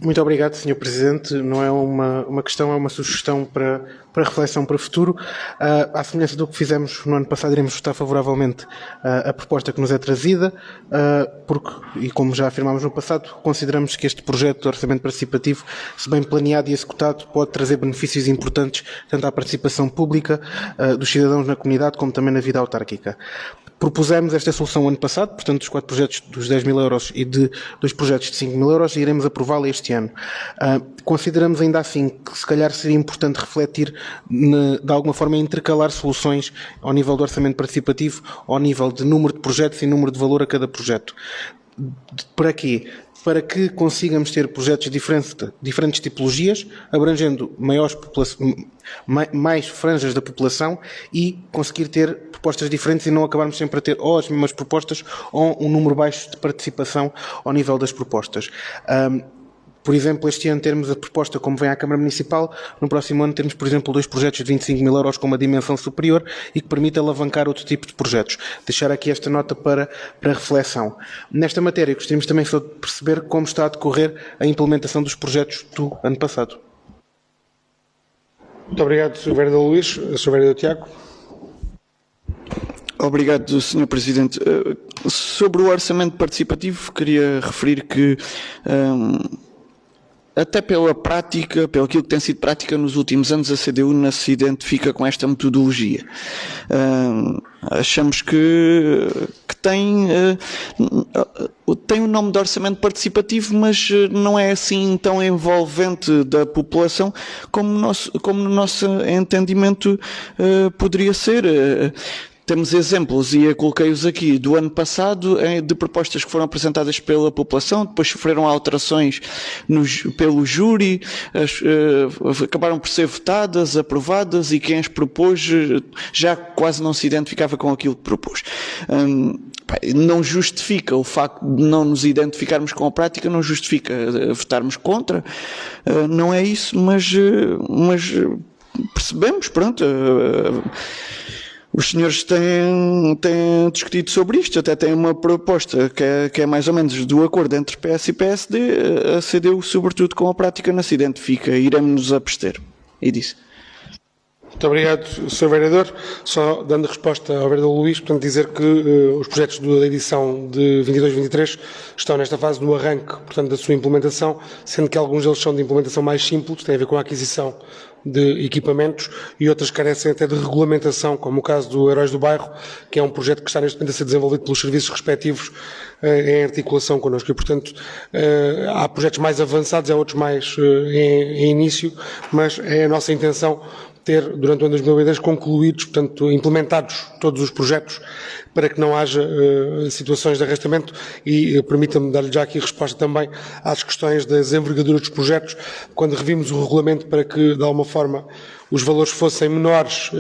[SPEAKER 3] Muito obrigado, Sr. Presidente. Não é uma questão, é uma sugestão para reflexão para o futuro. À semelhança do que fizemos no ano passado, iremos votar favoravelmente a proposta que nos é trazida, porque, e como já afirmámos no passado, consideramos que este projeto de orçamento participativo, se bem planeado e executado, pode trazer benefícios importantes tanto à participação pública dos cidadãos na comunidade, como também na vida autárquica. Propusemos esta solução ano passado, portanto, dos 4 projetos dos 10.000 euros e de 2 projetos de 5.000 euros, e iremos aprová-la este ano. Consideramos ainda assim que se calhar seria importante refletir, de alguma forma, intercalar soluções ao nível do orçamento participativo, ao nível de número de projetos e número de valor a cada projeto. Para quê? Para que consigamos ter projetos de diferentes tipologias, abrangendo mais franjas da população e conseguir ter propostas diferentes e não acabarmos sempre a ter ou as mesmas propostas ou um número baixo de participação ao nível das propostas. Por exemplo, este ano termos a proposta como vem à Câmara Municipal, no próximo ano termos, por exemplo, 2 projetos de 25.000 euros com uma dimensão superior e que permite alavancar outro tipo de projetos. Deixar aqui esta nota para reflexão. Nesta matéria, gostaríamos também só de perceber como está a decorrer a implementação dos projetos do ano passado.
[SPEAKER 1] Muito obrigado, Sr. Vereador Luís. Sr. Vereador Tiago.
[SPEAKER 2] Obrigado, Sr. Presidente. Sobre o orçamento participativo, queria referir que até pela prática, pelo aquilo que tem sido prática nos últimos anos, a CDU não se identifica com esta metodologia. Achamos que tem o nome de orçamento participativo, mas não é assim tão envolvente da população como no nosso entendimento poderia ser. Temos exemplos, e eu coloquei-os aqui, do ano passado, de propostas que foram apresentadas pela população, depois sofreram alterações pelo júri, acabaram por ser votadas, aprovadas, e quem as propôs já quase não se identificava com aquilo que propôs. Não justifica o facto de não nos identificarmos com a prática, não justifica votarmos contra, não é isso, mas percebemos, pronto. Os senhores têm discutido sobre isto, até têm uma proposta que é mais ou menos do acordo entre PS e PSD, a CDU, sobretudo com a prática, não se identifica, iremos nos abster. E disse.
[SPEAKER 1] Muito obrigado, Sr. Vereador. Só dando resposta ao Vereador Luís, portanto dizer que os projetos da edição de 22-23 estão nesta fase do arranque, portanto, da sua implementação, sendo que alguns deles são de implementação mais simples, têm a ver com a aquisição de equipamentos, e outras carecem até de regulamentação, como o caso do Heróis do Bairro, que é um projeto que está neste momento a ser desenvolvido pelos serviços respectivos em articulação connosco. E, portanto, há projetos mais avançados, há outros mais em início, mas é a nossa intenção ter, durante o ano 2022, concluídos, portanto, implementados todos os projetos para que não haja situações de arrastamento e permita-me dar-lhe já aqui resposta também às questões das envergaduras dos projetos. Quando revimos o regulamento para que, de alguma forma, os valores fossem menores,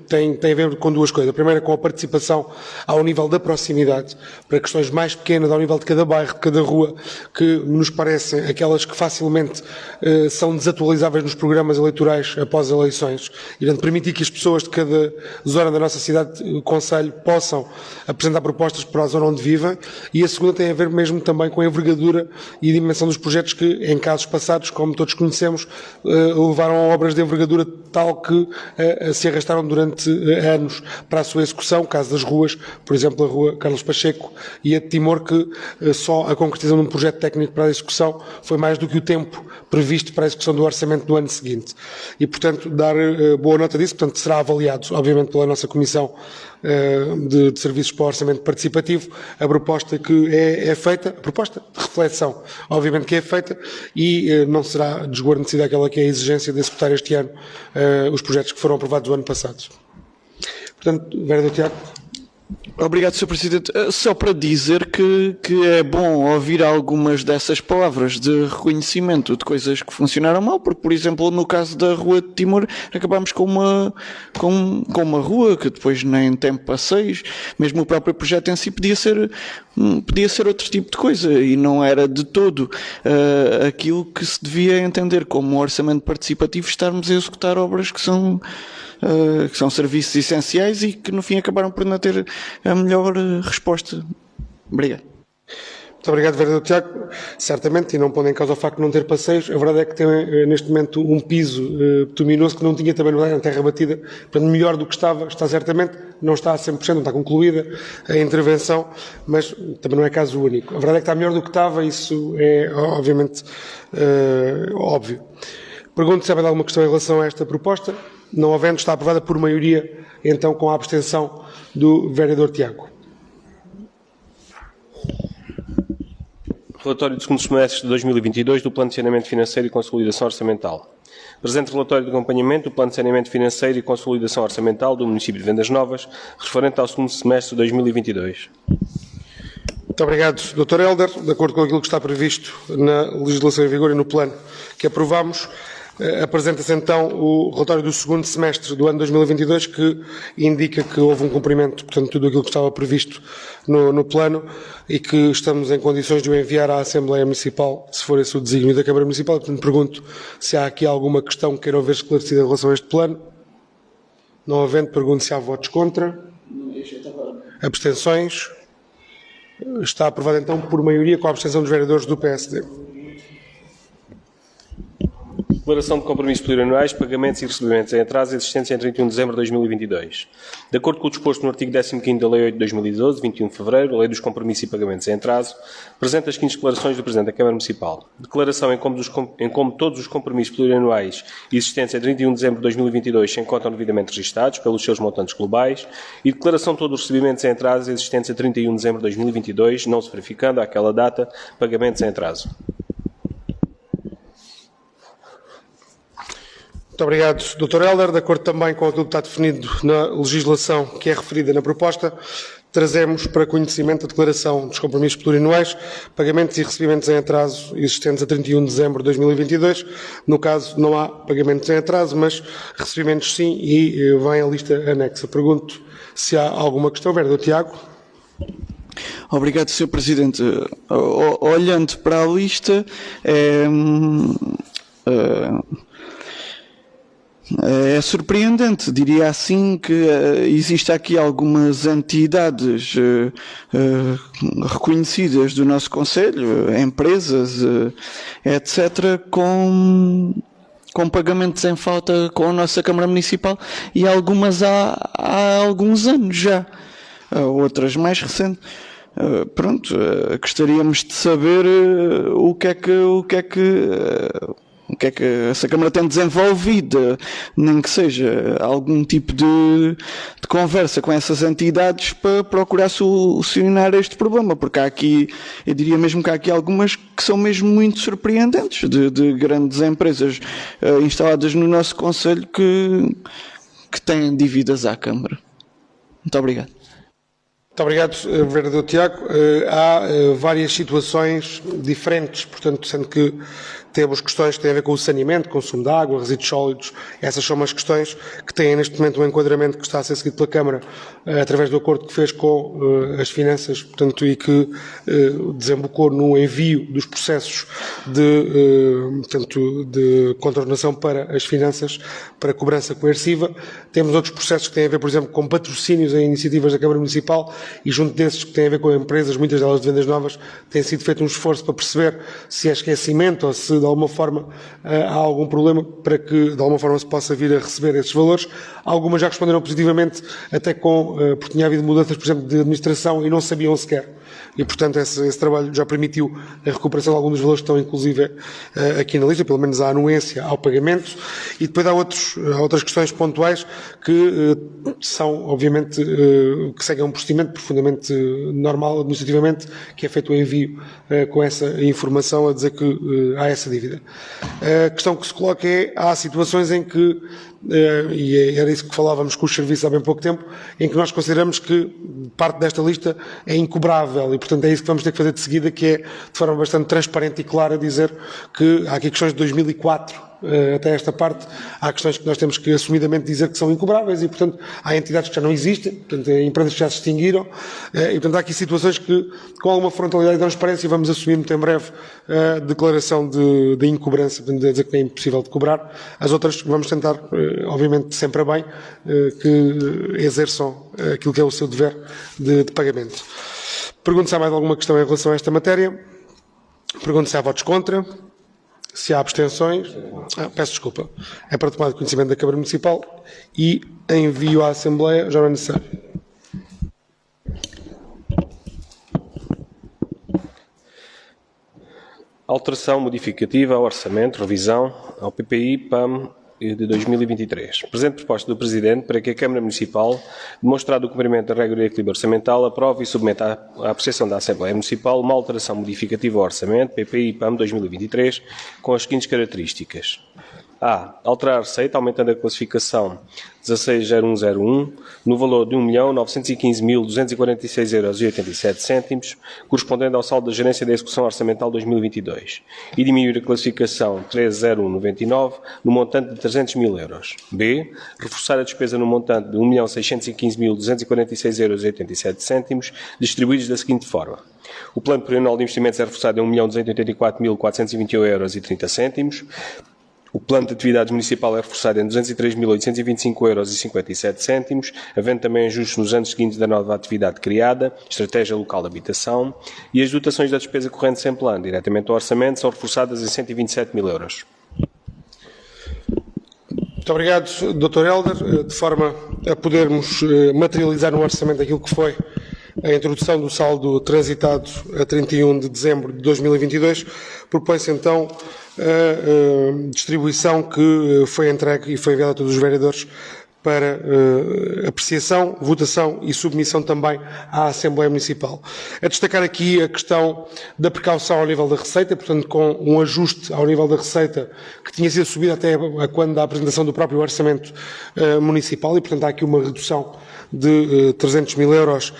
[SPEAKER 1] tem a ver com duas coisas. A primeira, com a participação ao nível da proximidade, para questões mais pequenas, ao nível de cada bairro, de cada rua, que nos parecem aquelas que facilmente são desatualizáveis nos programas eleitorais após eleições, e portanto permitir que as pessoas de cada zona da nossa cidade, concelho, possam apresentar propostas para a zona onde vivem. E a segunda tem a ver mesmo também com a envergadura e a dimensão dos projetos que, em casos passados, como todos conhecemos, levaram a obras de envergadura tal que se arrastaram durante anos para a sua execução. Caso das ruas, por exemplo, a rua Carlos Pacheco e a de Timor, que só a concretização de um projeto técnico para a execução foi mais do que o tempo previsto para a execução do orçamento do ano seguinte. E, portanto, dar boa nota disso. Portanto, será avaliado, obviamente, pela nossa Comissão de Serviços para o Orçamento Participativo, a proposta que é feita, a proposta de reflexão, obviamente que é feita, e não será desguarnecida aquela que é a exigência de executar este ano os projetos que foram aprovados o ano passado. Portanto, vereador Tiago.
[SPEAKER 2] Obrigado, Sr. Presidente. Só para dizer que é bom ouvir algumas dessas palavras de reconhecimento de coisas que funcionaram mal, porque, por exemplo, no caso da Rua de Timor, acabámos com uma rua que depois nem tem passeios, mesmo o próprio projeto em si podia ser outro tipo de coisa, e não era de todo aquilo que se devia entender como um orçamento participativo, estarmos a executar obras que são serviços essenciais e que no fim acabaram por não ter a melhor resposta. Obrigado.
[SPEAKER 1] Muito obrigado, vereador Tiago. Certamente, e não pondo em causa o facto de não ter passeios, a verdade é que tem neste momento um piso bituminoso que não tinha também na terra batida, portanto melhor do que está certamente, não está a 100%, não está concluída a intervenção, mas também não é caso único. A verdade é que está melhor do que estava, isso é obviamente óbvio. Pergunto se há alguma questão em relação a esta proposta. Não havendo, está aprovada por maioria, então com a abstenção do vereador Tiago.
[SPEAKER 6] Relatório do segundo semestre de 2022 do Plano de Saneamento Financeiro e Consolidação Orçamental. Presente relatório de acompanhamento do Plano de Saneamento Financeiro e Consolidação Orçamental do município de Vendas Novas, referente ao segundo semestre de 2022.
[SPEAKER 1] Muito obrigado, Dr. Helder. De acordo com aquilo que está previsto na legislação em vigor e no plano que aprovamos, apresenta-se então o relatório do segundo semestre do ano 2022, que indica que houve um cumprimento, portanto, de tudo aquilo que estava previsto no plano, e que estamos em condições de o enviar à Assembleia Municipal, se for esse o desígnio da Câmara Municipal. Portanto, pergunto se há aqui alguma questão que queiram ver esclarecida em relação a este plano. Não havendo, pergunto se há votos contra. Abstenções. Está aprovado então por maioria, com a abstenção dos vereadores do PSD.
[SPEAKER 6] Declaração de compromissos plurianuais, pagamentos e recebimentos em atraso existentes em 31 de dezembro de 2022. De acordo com o disposto no artigo 15º da Lei 8 de 2012, 21 de fevereiro, a Lei dos Compromissos e Pagamentos em Atraso, apresenta as seguintes declarações do Presidente da Câmara Municipal. Declaração em como todos os compromissos plurianuais existentes em 31 de dezembro de 2022 se encontram devidamente registados pelos seus montantes globais, e declaração de todos os recebimentos em atraso existentes em 31 de dezembro de 2022, não se verificando àquela data pagamentos em atraso.
[SPEAKER 1] Muito obrigado, Dr. Helder. De acordo também com aquilo que está definido na legislação que é referida na proposta, trazemos para conhecimento a declaração dos compromissos plurianuais, pagamentos e recebimentos em atraso existentes a 31 de dezembro de 2022. No caso, não há pagamentos em atraso, mas recebimentos sim, e vem a lista anexa. Pergunto se há alguma questão. Vereador Tiago.
[SPEAKER 2] Obrigado, Sr. Presidente. Olhando para a lista, é surpreendente, diria assim, que existe aqui algumas entidades reconhecidas do nosso Conselho, empresas, etc., com pagamentos em falta com a nossa Câmara Municipal, e algumas há alguns anos já, outras mais recentes. Gostaríamos de saber o que é que O que é que essa Câmara tem desenvolvido, nem que seja algum tipo de conversa com essas entidades para procurar solucionar este problema, porque há aqui, eu diria mesmo que há aqui algumas que são mesmo muito surpreendentes, de grandes empresas instaladas no nosso concelho que têm dívidas à Câmara. Muito obrigado.
[SPEAKER 1] Muito obrigado, Vereador Tiago. Há várias situações diferentes, portanto, sendo que temos questões que têm a ver com o saneamento, consumo de água, resíduos sólidos. Essas são umas questões que têm neste momento um enquadramento que está a ser seguido pela Câmara através do acordo que fez com as finanças, portanto, e que desembocou no envio dos processos de contornação para as finanças, para cobrança coerciva. Temos outros processos que têm a ver, por exemplo, com patrocínios em iniciativas da Câmara Municipal e junto desses que têm a ver com empresas, muitas delas de vendas novas, tem sido feito um esforço para perceber se é esquecimento ou se de alguma forma há algum problema para que de alguma forma se possa vir a receber esses valores. Algumas já responderam positivamente, até porque tinha havido mudanças, por exemplo, de administração e não sabiam sequer. E, portanto, esse trabalho já permitiu a recuperação de alguns dos valores que estão, inclusive, aqui na lista, pelo menos a anuência ao pagamento. E depois há outras questões pontuais que são, obviamente, que seguem um procedimento profundamente normal, administrativamente, que é feito o envio com essa informação a dizer que há essa dívida. A questão que se coloca é, há situações em que, e era isso que falávamos com os serviços há bem pouco tempo, em que nós consideramos que parte desta lista é incobrável e, portanto, é isso que vamos ter que fazer de seguida, que é, de forma bastante transparente e clara, dizer que há aqui questões de 2004 até esta parte, há questões que nós temos que assumidamente dizer que são incobráveis e, portanto, há entidades que já não existem, portanto, empresas que já se extinguiram e, portanto, há aqui situações que, com alguma frontalidade e transparência, vamos assumir muito em breve a declaração de incobrança, portanto, de dizer que é impossível de cobrar. As outras vamos tentar, obviamente, sempre a bem, que exerçam aquilo que é o seu dever de pagamento. Pergunto se há mais alguma questão em relação a esta matéria. Pergunto se há votos contra. Se há abstenções, peço desculpa, é para tomar de conhecimento da Câmara Municipal e envio à Assembleia, já não é necessário.
[SPEAKER 6] Alteração modificativa ao orçamento, revisão ao PPI-PAM de 2023. Presente proposta do Presidente para que a Câmara Municipal, demonstrado o cumprimento da regra de equilíbrio orçamental, aprove e submeta à apreciação da Assembleia Municipal uma alteração modificativa ao orçamento PPI-PAM 2023 com as seguintes características. A. Alterar a receita, aumentando a classificação 160101 no valor de 1.915.246,87 €, correspondente ao saldo da Gerência da Execução Orçamental 2022, e diminuir a classificação 30199 no montante de 300 mil euros. B. Reforçar a despesa no montante de 1.615.246,87 €, distribuídos da seguinte forma. O plano plurianual de investimentos é reforçado em 1.284.421,30 €. O plano de atividades municipal é reforçado em 203.825,57 €, havendo também ajustes nos anos seguintes da nova atividade criada, estratégia local de habitação, e as dotações da despesa corrente sem plano, diretamente ao orçamento, são reforçadas em 127 mil €.
[SPEAKER 1] Muito obrigado, Dr. Helder. De forma a podermos materializar no orçamento aquilo que foi a introdução do saldo transitado a 31 de dezembro de 2022, propõe-se então a distribuição que foi entregue e foi enviada a todos os vereadores para apreciação, votação e submissão também à Assembleia Municipal. A destacar aqui a questão da precaução ao nível da receita, portanto, com um ajuste ao nível da receita que tinha sido subido até a quando da apresentação do próprio orçamento municipal e, portanto, há aqui uma redução de 300 mil €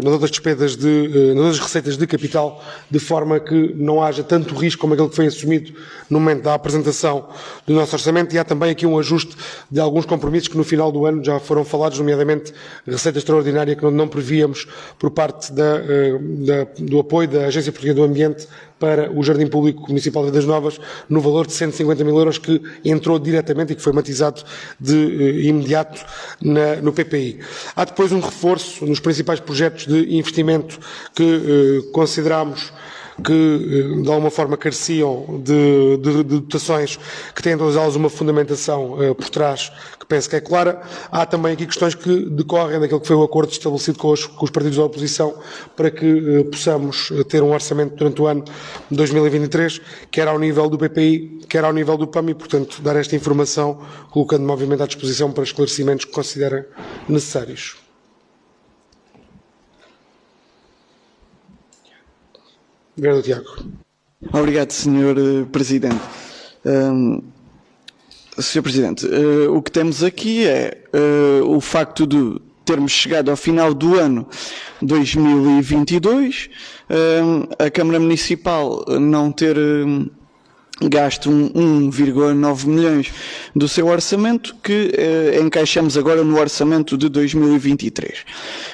[SPEAKER 1] nas outras despesas nas outras receitas de capital, de forma que não haja tanto risco como aquele que foi assumido no momento da apresentação do nosso orçamento, e há também aqui um ajuste de alguns compromissos que no final do ano já foram falados, nomeadamente receita extraordinária que não prevíamos por parte do apoio da Agência Portuguesa do Ambiente para o Jardim Público Municipal de Vendas Novas, no valor de 150 mil € que entrou diretamente e que foi matizado de imediato no PPI. Há depois um reforço nos principais projetos de investimento que consideramos que de alguma forma careciam de dotações que têm todas elas uma fundamentação por trás, que penso que é clara. Há também aqui questões que decorrem daquilo que foi o acordo estabelecido com os partidos da oposição para que possamos ter um orçamento durante o ano de 2023, quer ao nível do PPI, quer ao nível do PAM, e, portanto, dar esta informação, colocando-me, obviamente, à disposição para esclarecimentos que considerem necessários. Vereador Tiago.
[SPEAKER 2] Obrigado, Sr. Presidente. Sr. Presidente, o que temos aqui é o facto de termos chegado ao final do ano 2022, a Câmara Municipal não ter gasto 1,9 milhões do seu orçamento, que encaixamos agora no orçamento de 2023.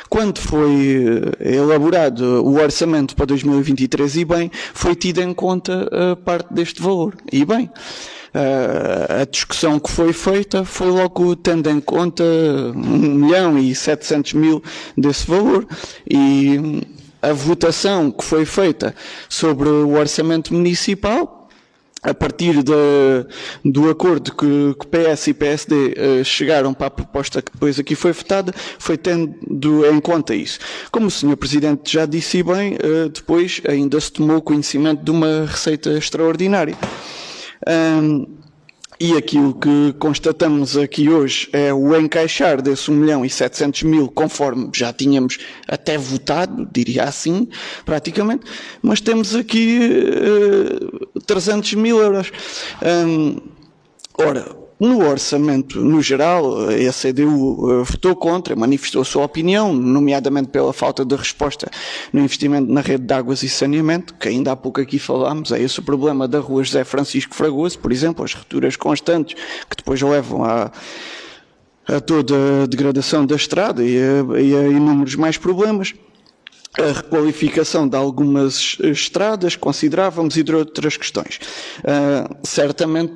[SPEAKER 2] Quando foi elaborado o orçamento para 2023, e bem, foi tida em conta parte deste valor. E bem, a discussão que foi feita foi logo tendo em conta 1.700.000 desse valor, e a votação que foi feita sobre o orçamento municipal, a partir do acordo que PS e PSD chegaram para a proposta que depois aqui foi votada, foi tendo em conta isso. Como o Sr. Presidente já disse bem, depois ainda se tomou conhecimento de uma receita extraordinária. E aquilo que constatamos aqui hoje é o encaixar desse 1.700.000, conforme já tínhamos até votado, diria assim, praticamente, mas temos aqui 300.000 euros. Ora, no orçamento, no geral, a CDU votou contra, manifestou a sua opinião, nomeadamente pela falta de resposta no investimento na rede de águas e saneamento, que ainda há pouco aqui falámos. É esse o problema da rua José Francisco Fragoso, por exemplo, as rupturas constantes, que depois levam a toda a degradação da estrada e a inúmeros mais problemas. A requalificação de algumas estradas, considerávamos, e de outras questões. Certamente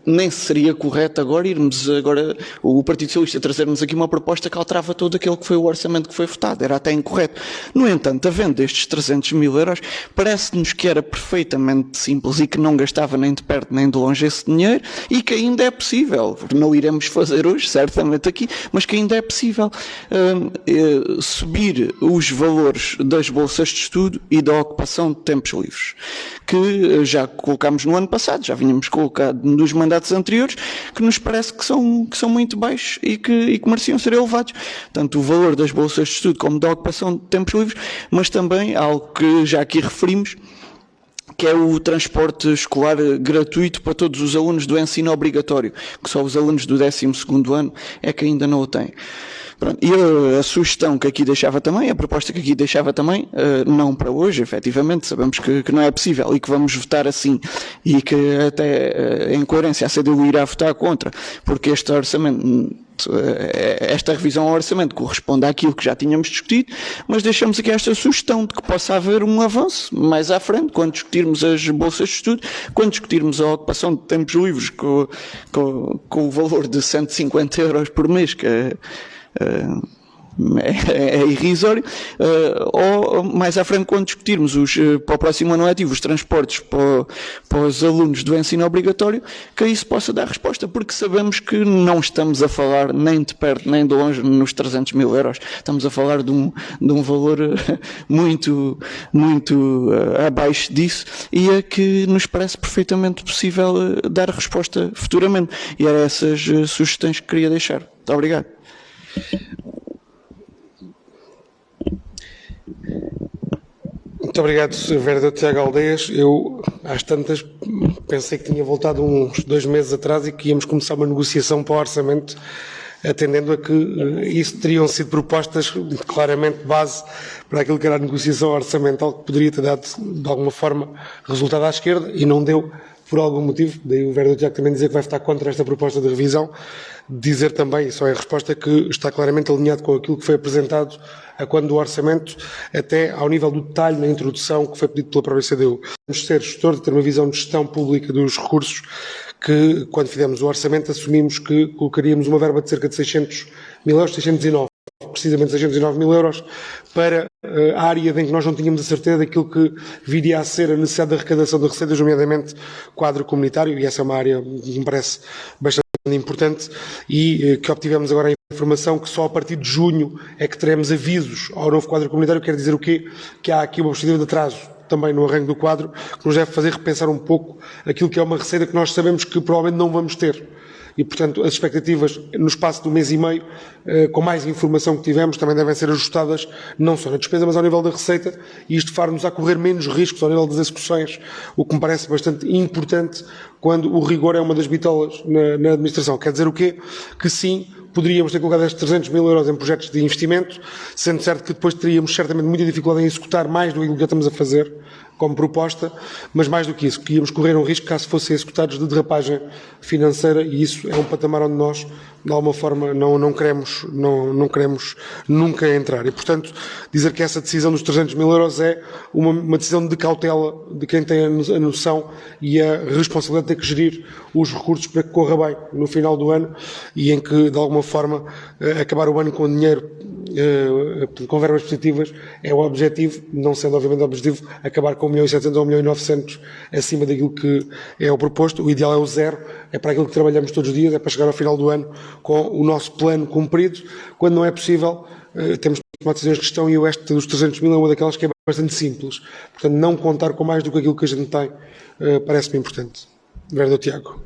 [SPEAKER 2] nem seria correto agora o Partido Socialista trazer-nos aqui uma proposta que alterava todo aquele que foi o orçamento que foi votado. Era até incorreto. No entanto, havendo estes 300.000 euros, parece-nos que era perfeitamente simples e que não gastava nem de perto nem de longe esse dinheiro, e que ainda é possível. Não iremos fazer hoje, certamente aqui, mas que ainda é possível subir os valores das bolsas de estudo e da ocupação de tempos livres, que já colocámos no ano passado, já vínhamos colocado nos mandatos anteriores, que nos parece que são muito baixos e que mereciam ser elevados. Tanto o valor das bolsas de estudo como da ocupação de tempos livres, mas também algo que já aqui referimos, que é o transporte escolar gratuito para todos os alunos do ensino obrigatório, que só os alunos do 12º ano é que ainda não o têm. Pronto. E a sugestão que aqui deixava também, a proposta que aqui deixava também, não para hoje, efetivamente, sabemos que não é possível e que vamos votar assim, e que até em coerência a CDU irá votar contra, porque este orçamento, esta revisão ao orçamento corresponde àquilo que já tínhamos discutido, mas deixamos aqui esta sugestão de que possa haver um avanço mais à frente, quando discutirmos as bolsas de estudo, quando discutirmos a ocupação de tempos livres com o valor de 150 euros por mês, que é irrisório, ou mais à frente, quando discutirmos para o próximo ano letivo os transportes para os alunos do ensino obrigatório, que isso possa dar resposta, porque sabemos que não estamos a falar nem de perto nem de longe nos 300.000 euros, estamos a falar de um valor muito abaixo disso, e é que nos parece perfeitamente possível dar resposta futuramente, e eram essas sugestões que queria deixar. Muito obrigado.
[SPEAKER 1] Muito obrigado, vereador Tiago Aldeias. Eu, às tantas, pensei que tinha voltado uns 2 meses atrás e que íamos começar uma negociação para o orçamento, atendendo a que isso teriam sido propostas claramente base para aquilo que era a negociação orçamental, que poderia ter dado, de alguma forma, resultado à esquerda, e não deu, por algum motivo. Daí o vereador Tiago também dizer que vai votar contra esta proposta de revisão. Dizer também, só em resposta, que está claramente alinhado com aquilo que foi apresentado a quando do orçamento, até ao nível do detalhe na introdução que foi pedido pela própria CDU. Temos de ser gestor, de ter uma visão de gestão pública dos recursos, que quando fizemos o orçamento assumimos que colocaríamos uma verba de cerca de 600.000 euros, 609. precisamente 609 mil euros, para a área em que nós não tínhamos a certeza daquilo que viria a ser a necessidade de arrecadação de receitas, nomeadamente quadro comunitário, e essa é uma área que me parece bastante importante e que obtivemos agora a informação que só a partir de junho é que teremos avisos ao novo quadro comunitário. Quer dizer o quê? Que há aqui uma perspectiva de atraso também no arranque do quadro, que nos deve fazer repensar um pouco aquilo que é uma receita que nós sabemos que provavelmente não vamos ter. E, portanto, as expectativas no espaço de um mês e meio, com mais informação que tivemos, também devem ser ajustadas, não só na despesa, mas ao nível da receita, e isto far-nos a correr menos riscos ao nível das execuções, o que me parece bastante importante quando o rigor é uma das bitolas na administração. Quer dizer o quê? Que sim, poderíamos ter colocado estes 300 mil euros em projetos de investimento, sendo certo que depois teríamos certamente muita dificuldade em executar mais do que já estamos a fazer como proposta, mas mais do que isso, que íamos correr um risco caso fossem executados de derrapagem financeira, e isso é um patamar onde nós, de alguma forma, não queremos nunca entrar. E, portanto, dizer que essa decisão dos 300 mil euros é uma decisão de cautela de quem tem a noção e a responsabilidade de ter que gerir os recursos para que corra bem no final do ano e em que, de alguma forma, acabar o ano com dinheiro, com verbas positivas, é o objetivo, não sendo obviamente o objetivo acabar com 1.700.000 ou 1.900.000 acima daquilo que é o proposto. O ideal é o zero, é para aquilo que trabalhamos todos os dias, é para chegar ao final do ano com o nosso plano cumprido. Quando não é possível, temos que tomar decisões de gestão, e o esta dos 300 mil é uma daquelas que é bastante simples. Portanto, não contar com mais do que aquilo que a gente tem parece-me importante. Vereador Tiago.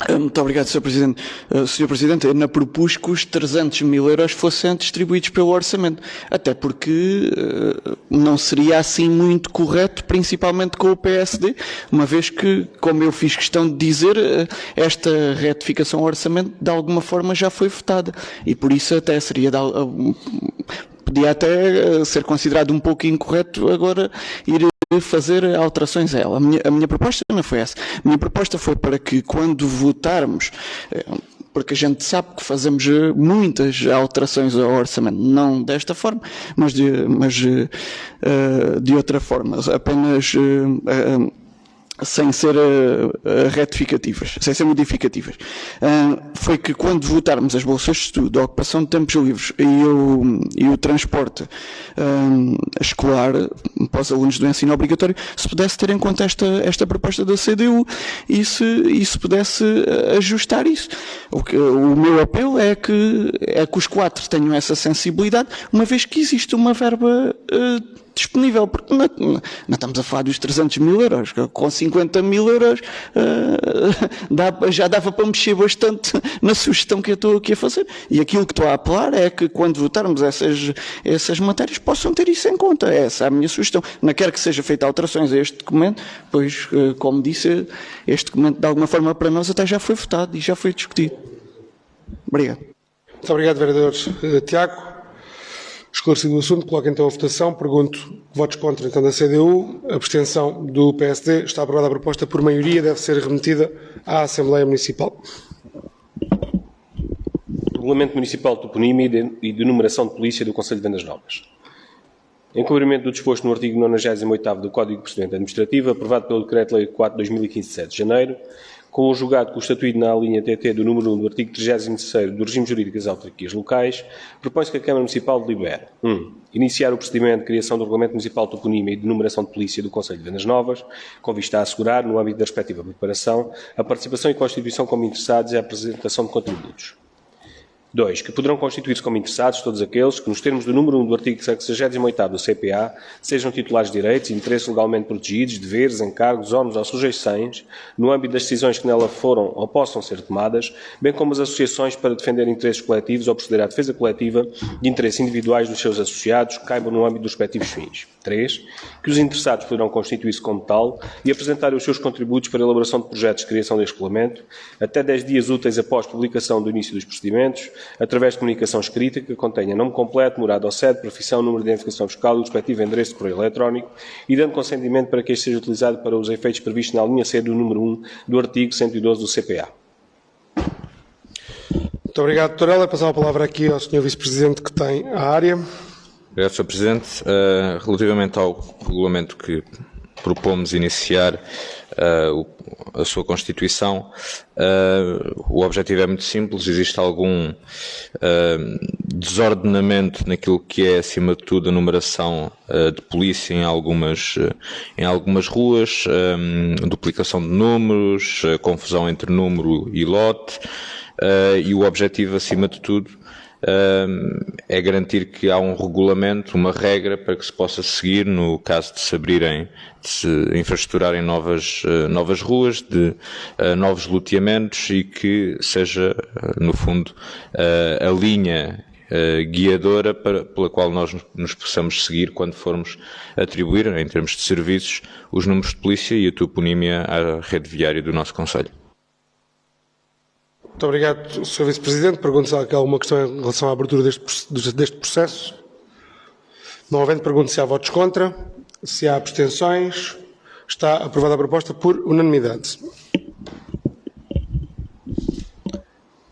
[SPEAKER 2] Muito obrigado, Sr. Presidente. Sr. Presidente, eu ainda propus que os 300 mil euros fossem distribuídos pelo orçamento, até porque não seria assim muito correto, principalmente com o PSD, uma vez que, como eu fiz questão de dizer, esta retificação ao orçamento de alguma forma já foi votada, e por isso até seria podia até ser considerado um pouco incorreto agora ir fazer alterações a ela. A minha proposta não foi essa. A minha proposta foi para que, quando votarmos, porque a gente sabe que fazemos muitas alterações ao orçamento, não desta forma, mas de outra forma, apenas sem ser retificativas, sem ser modificativas. Foi que, quando votarmos as bolsas de estudo, a ocupação de tempos livres e o transporte escolar para os alunos do ensino obrigatório, se pudesse ter em conta esta proposta da CDU e se pudesse ajustar isso. O meu apelo é que os quatro tenham essa sensibilidade, uma vez que existe uma verba disponível, porque não estamos a falar dos 300 mil euros, com 50 mil euros já dava para mexer bastante na sugestão que eu estou aqui a fazer, e aquilo que estou a apelar é que, quando votarmos essas matérias, possam ter isso em conta. Essa é a minha sugestão. Não quero que seja feita alterações a este documento, pois, como disse, este documento de alguma forma para nós até já foi votado e já foi discutido. Obrigado.
[SPEAKER 1] Muito obrigado, vereador Tiago. Esclarecido o assunto, coloco então a votação. Pergunto, votos contra então da CDU, abstenção do PSD. Está aprovada a proposta por maioria, deve ser remetida à Assembleia Municipal.
[SPEAKER 6] Regulamento Municipal de Toponímia e de Numeração de Polícia do Concelho de Vendas Novas. Em cumprimento do disposto no artigo 98º do Código de Procedimento Administrativo, aprovado pelo Decreto-Lei 4/2015 de 7 de janeiro, conjugado com o estatuído na linha TT do número 1 do artigo 33º do Regime Jurídico das Autarquias Locais, propõe-se que a Câmara Municipal delibere 1. Iniciar o procedimento de criação do Regulamento Municipal de Toponímia e de Numeração de Polícia do Concelho de Vendas Novas, com vista a assegurar, no âmbito da respectiva preparação, a participação e constituição como interessados e a apresentação de contributos. 2. Que poderão constituir-se como interessados todos aqueles que, nos termos do número 1 do artigo 68º do CPA, sejam titulares de direitos e interesses legalmente protegidos, deveres, encargos, ónus ou sujeições, no âmbito das decisões que nela foram ou possam ser tomadas, bem como as associações para defender interesses coletivos ou proceder à defesa coletiva de interesses individuais dos seus associados, caibam no âmbito dos respectivos fins. 3. Que os interessados poderão constituir-se como tal e apresentar os seus contributos para a elaboração de projetos de criação deste regulamento, até 10 dias úteis após publicação do início dos procedimentos, através de comunicação escrita que contenha nome completo, morada ou sede, profissão, número de identificação fiscal e o respectivo endereço de correio eletrónico, e dando consentimento para que este seja utilizado para os efeitos previstos na linha C do número 1 do artigo 112 do CPA.
[SPEAKER 1] Muito obrigado, Dr. Heller. Passar a palavra aqui ao Sr. Vice-Presidente, que tem a área.
[SPEAKER 4] Obrigado, Sr. Presidente. Relativamente ao regulamento que propomos iniciar a sua constituição, o objetivo é muito simples. Existe algum desordenamento naquilo que é, acima de tudo, a numeração de polícia em algumas ruas, duplicação de números, confusão entre número e lote, e o objetivo, acima de tudo, é garantir que há um regulamento, uma regra para que se possa seguir no caso de se infraestruturarem novas ruas, de novos loteamentos, e que seja, no fundo, a linha guiadora pela qual nós nos possamos seguir quando formos atribuir, em termos de serviços, os números de polícia e a toponímia à rede viária do nosso concelho.
[SPEAKER 1] Muito obrigado, Sr. Vice-Presidente. Pergunto se há aqui alguma questão em relação à abertura deste processo. Não havendo, pergunto se há votos contra, se há abstenções. Está aprovada a proposta por unanimidade.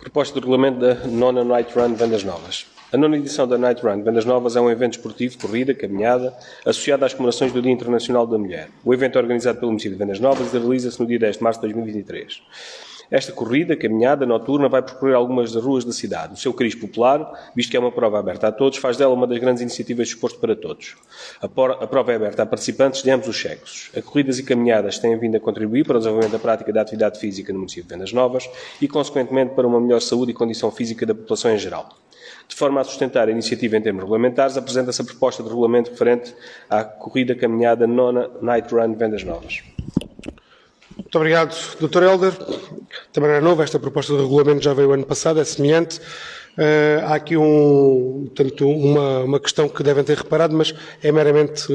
[SPEAKER 6] Proposta de regulamento da nona Night Run Vendas Novas. A nona edição da Night Run Vendas Novas é um evento esportivo, corrida, caminhada, associado às comemorações do Dia Internacional da Mulher. O evento é organizado pelo município de Vendas Novas e realiza-se no dia 10 de março de 2023. Esta corrida, caminhada noturna, vai percorrer algumas das ruas da cidade. O seu cariz popular, visto que é uma prova aberta a todos, faz dela uma das grandes iniciativas de desporto para todos. A prova é aberta a participantes de ambos os sexos. As corridas e caminhadas têm vindo a contribuir para o desenvolvimento da prática da atividade física no município de Vendas Novas e, consequentemente, para uma melhor saúde e condição física da população em geral. De forma a sustentar a iniciativa em termos regulamentares, apresenta-se a proposta de regulamento referente à corrida caminhada nona Night Run Vendas Novas.
[SPEAKER 1] Muito obrigado, Dr. Helder. Também não é novo, esta proposta de regulamento já veio ano passado, é semelhante. Há aqui uma questão que devem ter reparado, mas é meramente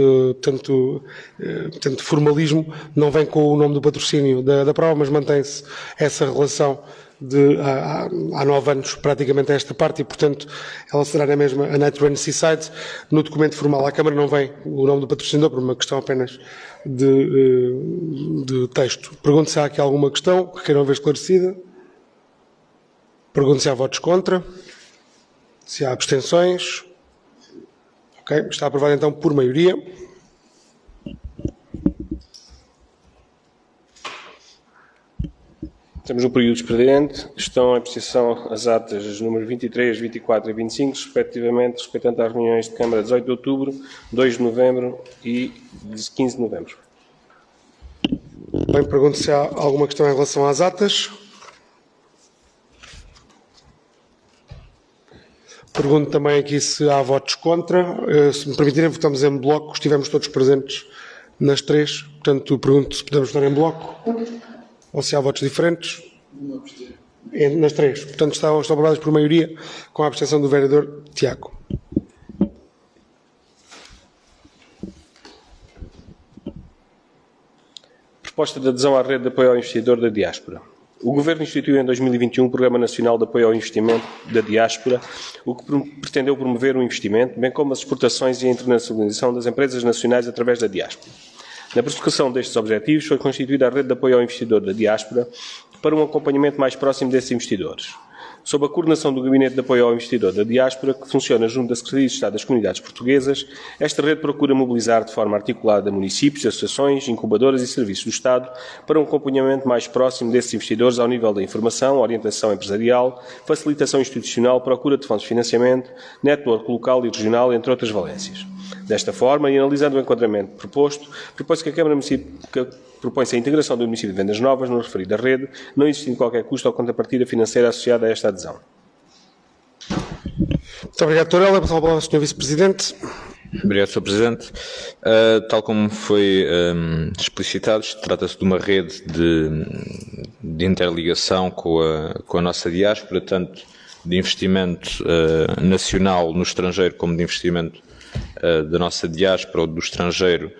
[SPEAKER 1] formalismo, não vem com o nome do patrocínio da prova, mas mantém-se essa relação há 9 anos praticamente a esta parte, e portanto ela será na mesma a Night Run Seaside. No documento formal à Câmara não vem o nome do patrocinador, por uma questão apenas de texto. Pergunto se há aqui alguma questão que queiram ver esclarecida. Pergunto se há votos contra, se há abstenções. Ok, está aprovado então por maioria.
[SPEAKER 6] Temos um período expediente. Estão em apreciação as atas números 23, 24 e 25, respectivamente, respeitando às reuniões de Câmara 18 de outubro, 2 de novembro e 15 de novembro.
[SPEAKER 1] Bem, pergunto se há alguma questão em relação às atas. Pergunto também aqui se há votos contra. Se me permitirem, votamos em bloco. Estivemos todos presentes nas 3. Portanto, pergunto se podemos votar em bloco. Ou se há votos diferentes? Nas 3. Portanto, estão aprovadas por maioria, com a abstenção do vereador Tiago.
[SPEAKER 6] Proposta de adesão à rede de apoio ao investidor da diáspora. O Governo instituiu em 2021 o Programa Nacional de Apoio ao Investimento da Diáspora, o que pretendeu promover o investimento, bem como as exportações e a internacionalização das empresas nacionais através da diáspora. Na persecução destes objetivos, foi constituída a rede de apoio ao investidor da diáspora para um acompanhamento mais próximo desses investidores. Sob a coordenação do Gabinete de Apoio ao Investidor da Diáspora, que funciona junto da Secretaria de Estado das Comunidades Portuguesas, esta rede procura mobilizar de forma articulada municípios, associações, incubadoras e serviços do Estado para um acompanhamento mais próximo desses investidores ao nível da informação, orientação empresarial, facilitação institucional, procura de fontes de financiamento, network local e regional, entre outras valências. Desta forma, e analisando o enquadramento proposto, propõe-se que a Câmara propõe-se a integração do município de Vendas Novas no referido da rede, não existindo qualquer custo ou contrapartida financeira associada a esta adesão.
[SPEAKER 1] Muito obrigado, Dr. Helder. Passar a palavra ao Sr. Vice-Presidente.
[SPEAKER 4] Obrigado, Sr. Presidente. Tal como foi explicitado, trata-se de uma rede de interligação com a nossa diáspora, tanto de investimento nacional no estrangeiro como de investimento da nossa diáspora ou do estrangeiro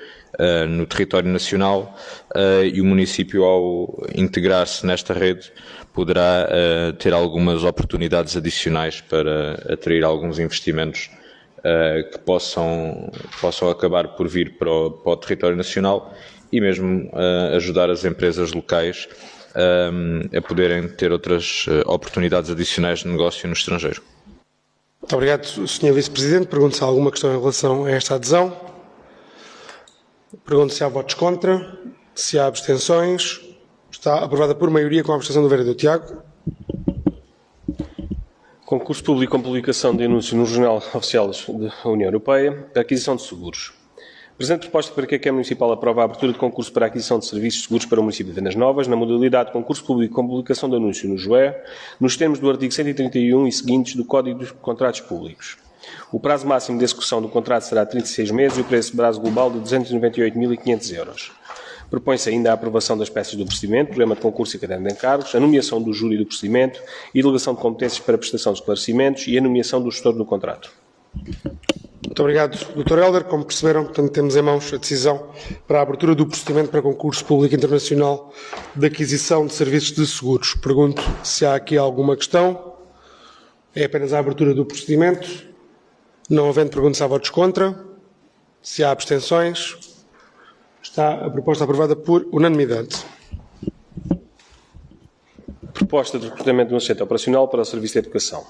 [SPEAKER 4] no território nacional, e o município, ao integrar-se nesta rede, poderá ter algumas oportunidades adicionais para atrair alguns investimentos que possam acabar por vir para o território nacional e mesmo ajudar as empresas locais a poderem ter outras oportunidades adicionais de negócio no estrangeiro.
[SPEAKER 1] Muito obrigado, Sr. Vice-Presidente. Pergunto se há alguma questão em relação a esta adesão. Pergunto se há votos contra, se há abstenções. Está aprovada por maioria com a abstenção do vereador Tiago.
[SPEAKER 6] Concurso público com publicação de anúncios no Jornal Oficial da União Europeia para aquisição de seguros. Presente proposta para que a Câmara Municipal aprove a abertura de concurso para a aquisição de serviços de seguros para o município de Vendas Novas, na modalidade de concurso público com publicação de anúncio no JOE, nos termos do artigo 131 e seguintes do Código dos Contratos Públicos. O prazo máximo de execução do contrato será de 36 meses e o preço base global de 298.500 euros. Propõe-se ainda a aprovação das peças do procedimento, programa de concurso e caderno de encargos, a nomeação do júri do procedimento e delegação de competências para a prestação de esclarecimentos e a nomeação do gestor do contrato.
[SPEAKER 1] Muito obrigado, Dr. Helder. Como perceberam, portanto, temos em mãos a decisão para a abertura do procedimento para concurso público internacional de aquisição de serviços de seguros. Pergunto se há aqui alguma questão. É apenas a abertura do procedimento. Não havendo perguntas, há votos contra. Se há abstenções, está a proposta aprovada por unanimidade.
[SPEAKER 6] Proposta de recrutamento de um assistente operacional para o Serviço de Educação.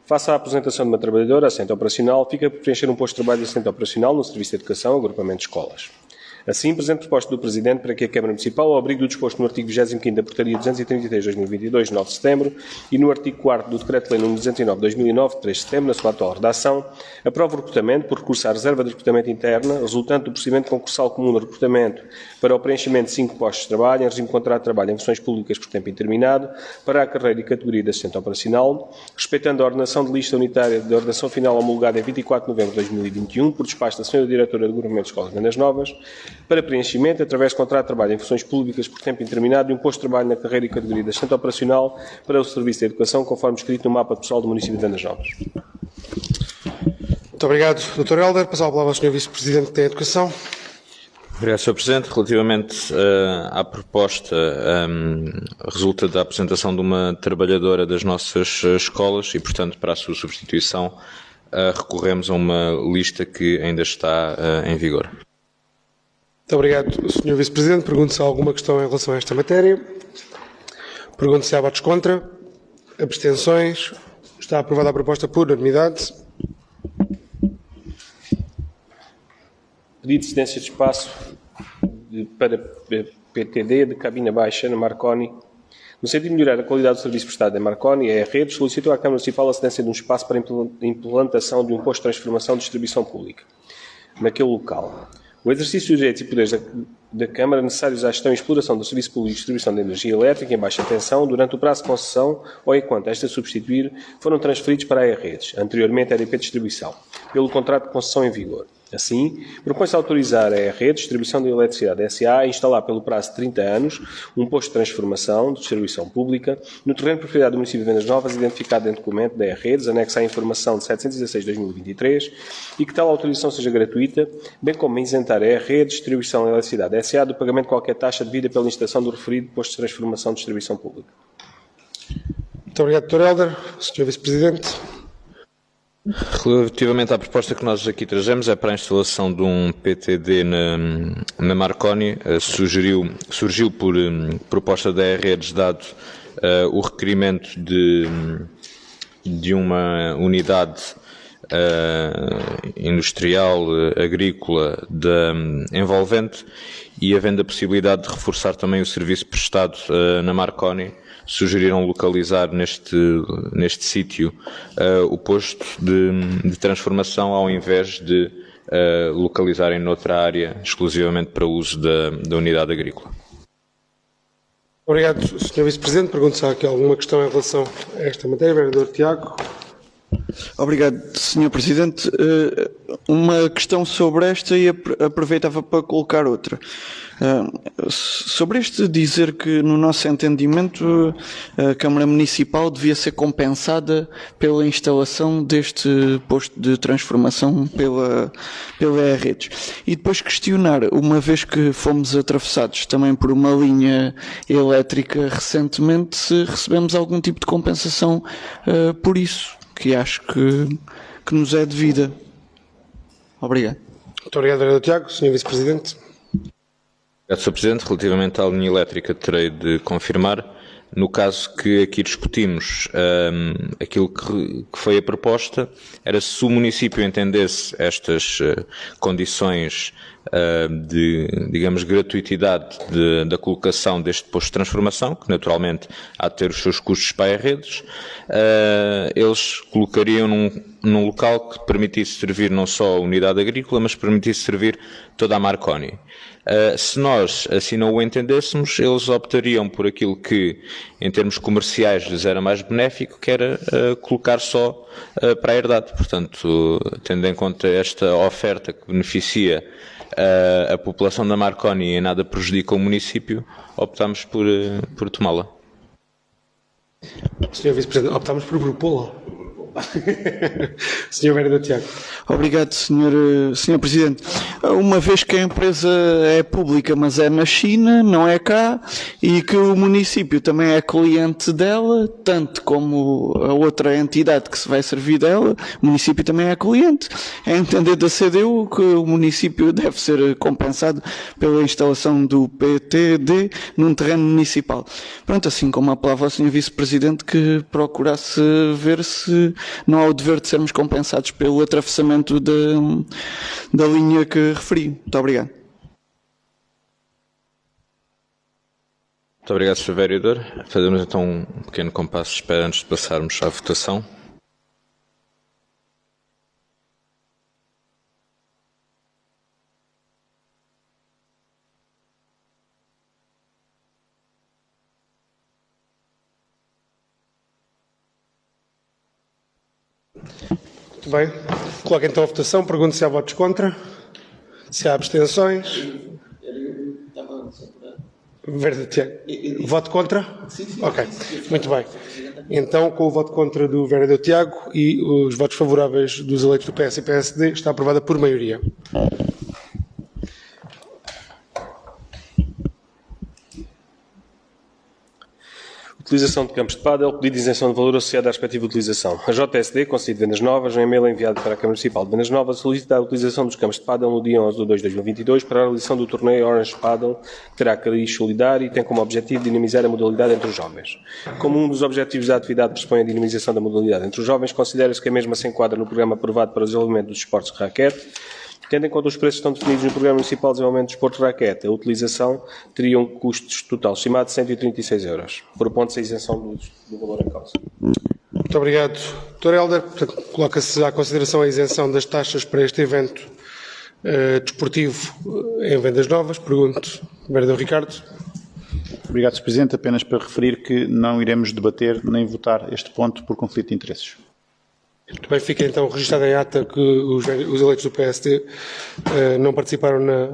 [SPEAKER 6] Face à apresentação de uma trabalhadora, assistente operacional, fica por preencher um posto de trabalho de assistente operacional no Serviço de Educação, agrupamento de escolas. Assim, presente proposta do Presidente para que a Câmara Municipal, ao abrigo do disposto no artigo 25º da Portaria 233/2022, de 9 de setembro, e no artigo 4º do Decreto-Lei nº 209/2009, de 3 de setembro, na sua atual redação, aprova o recrutamento por recurso à reserva de recrutamento interna, resultante do procedimento concursal comum de recrutamento para o preenchimento de 5 postos de trabalho, em regime de contrato de trabalho em funções públicas por tempo indeterminado, para a carreira e categoria de assistente operacional, respeitando a ordenação de lista unitária de ordenação final homologada em 24 de novembro de 2021, por despacho da Sra. Diretora do Agrupamento de Escolas de Vendas Novas, para preenchimento, através de contrato de trabalho em funções públicas por tempo indeterminado, de um posto de trabalho na carreira e categoria de assistente operacional para o Serviço de Educação, conforme escrito no mapa pessoal do município de Vendas Novas.
[SPEAKER 1] Muito obrigado, Dr. Helder. Passar a palavra ao Sr. Vice-Presidente da Educação.
[SPEAKER 4] Obrigado, Sr. Presidente. Relativamente à proposta, resulta da apresentação de uma trabalhadora das nossas escolas e, portanto, para a sua substituição, recorremos a uma lista que ainda está em vigor.
[SPEAKER 1] Muito obrigado, Sr. Vice-Presidente. Pergunto se há alguma questão em relação a esta matéria. Pergunto se há votos contra. Abstenções. Está aprovada a proposta por unanimidade.
[SPEAKER 6] Pedido de cedência de espaço para PTD de cabina baixa na Marconi. No sentido de melhorar a qualidade do serviço prestado em Marconi, a Redes solicitou à Câmara Municipal a cedência de um espaço para a implantação de um posto de transformação de distribuição pública naquele local. O exercício dos direitos e poderes da Câmara necessários à gestão e exploração do serviço público de distribuição de energia elétrica em baixa tensão durante o prazo de concessão ou enquanto esta substituir foram transferidos para a Redes, anteriormente a EDP Distribuição, pelo contrato de concessão em vigor. Assim, propõe-se autorizar a Rede Distribuição de Eletricidade S.A. a instalar pelo prazo de 30 anos um posto de transformação de distribuição pública no terreno de propriedade do município de Vendas Novas, identificado em documento da Redes, anexo à informação de 716/2023, e que tal autorização seja gratuita, bem como isentar a Rede Distribuição de Eletricidade S.A. do pagamento de qualquer taxa devida pela instalação do referido posto de transformação de distribuição pública.
[SPEAKER 1] Muito obrigado, Dr. Helder. Sr. Vice-Presidente.
[SPEAKER 4] Relativamente à proposta que nós aqui trazemos, é para a instalação de um PTD na Marconi. Surgiu por proposta da Redes, dado o requerimento de uma unidade industrial, agrícola, envolvente, e havendo a possibilidade de reforçar também o serviço prestado na Marconi, sugeriram localizar neste sítio o posto de transformação, ao invés de localizarem noutra área exclusivamente para uso da unidade agrícola.
[SPEAKER 1] Obrigado, Sr. Vice-Presidente. Pergunto se há aqui alguma questão em relação a esta matéria. Vereador Tiago.
[SPEAKER 2] Obrigado, Sr. Presidente. Uma questão sobre esta e aproveitava para colocar outra. Sobre este dizer que, no nosso entendimento, a Câmara Municipal devia ser compensada pela instalação deste posto de transformação pela Redes. E depois questionar, uma vez que fomos atravessados também por uma linha elétrica recentemente, se recebemos algum tipo de compensação por isso, que acho que nos é devida. Obrigado.
[SPEAKER 1] Muito obrigado, vereador Tiago. Sr. Vice-Presidente.
[SPEAKER 4] Obrigado, Sr. Presidente. Relativamente à linha elétrica, terei de confirmar. No caso que aqui discutimos, aquilo que foi a proposta era, se o município entendesse estas condições de, digamos, gratuitidade da colocação deste posto de transformação, que naturalmente há de ter os seus custos para as redes, eles colocariam num local que permitisse servir não só a unidade agrícola, mas permitisse servir toda a Marconi. Se nós assim não o entendêssemos, eles optariam por aquilo que, em termos comerciais, lhes era mais benéfico, que era colocar só para a herdade. Portanto, tendo em conta esta oferta que beneficia a população da Marconi e em nada prejudica o município, optámos por tomá-la.
[SPEAKER 1] Sr. Vice-Presidente, optámos por propô-la. Sr. Vereador Tiago.
[SPEAKER 2] Obrigado, Sr. Presidente. Uma vez que a empresa é pública, mas é na China, não é cá, e que o município também é cliente dela, tanto como a outra entidade que se vai servir dela, o município também é cliente. É entender da CDU que o município deve ser compensado pela instalação do PTD num terreno municipal. Pronto, assim como apelava ao Sr. Vice-Presidente que procurasse ver se não há o dever de sermos compensados pelo atravessamento da linha que referi. Muito obrigado.
[SPEAKER 4] Muito obrigado, Sr. Vereador. Fazemos então um pequeno compasso de espera antes de passarmos à votação.
[SPEAKER 1] Muito bem. Coloco então a votação. Pergunto se há votos contra. Se há abstenções. Vereador Tiago. Voto contra? Sim. Ok. Muito bem. Então, com o voto contra do Vereador Tiago e os votos favoráveis dos eleitos do PS e PSD, está aprovada por maioria.
[SPEAKER 6] Utilização de campos de pádel, pedido de isenção de valor associado à respectiva utilização. A JSD, Conselho de Vendas Novas, um e-mail enviado para a Câmara Municipal de Vendas Novas, solicita a utilização dos campos de pádel no dia 11 de 2 de 2022 para a realização do torneio Orange Paddle, que terá cariz solidário e tem como objetivo dinamizar a modalidade entre os jovens. Como um dos objetivos da atividade pressupõe a dinamização da modalidade entre os jovens, considera-se que a mesma se enquadra no programa aprovado para o desenvolvimento dos esportes de raquete. Tendo em conta os preços que estão definidos no Programa Municipal de Desenvolvimento do Desporto de Raquete, a utilização teria um custo total estimado de 136 €. Propõe-se a isenção do valor em causa.
[SPEAKER 1] Muito obrigado, Dr. Helder. Portanto, coloca-se à consideração a isenção das taxas para este evento desportivo em Vendas Novas. Pergunto, Vereador Ricardo.
[SPEAKER 5] Obrigado, Sr. Presidente. Apenas para referir que não iremos debater nem votar este ponto por conflito de interesses.
[SPEAKER 1] Muito bem, fica então registado em ata que os eleitos do PSD não participaram na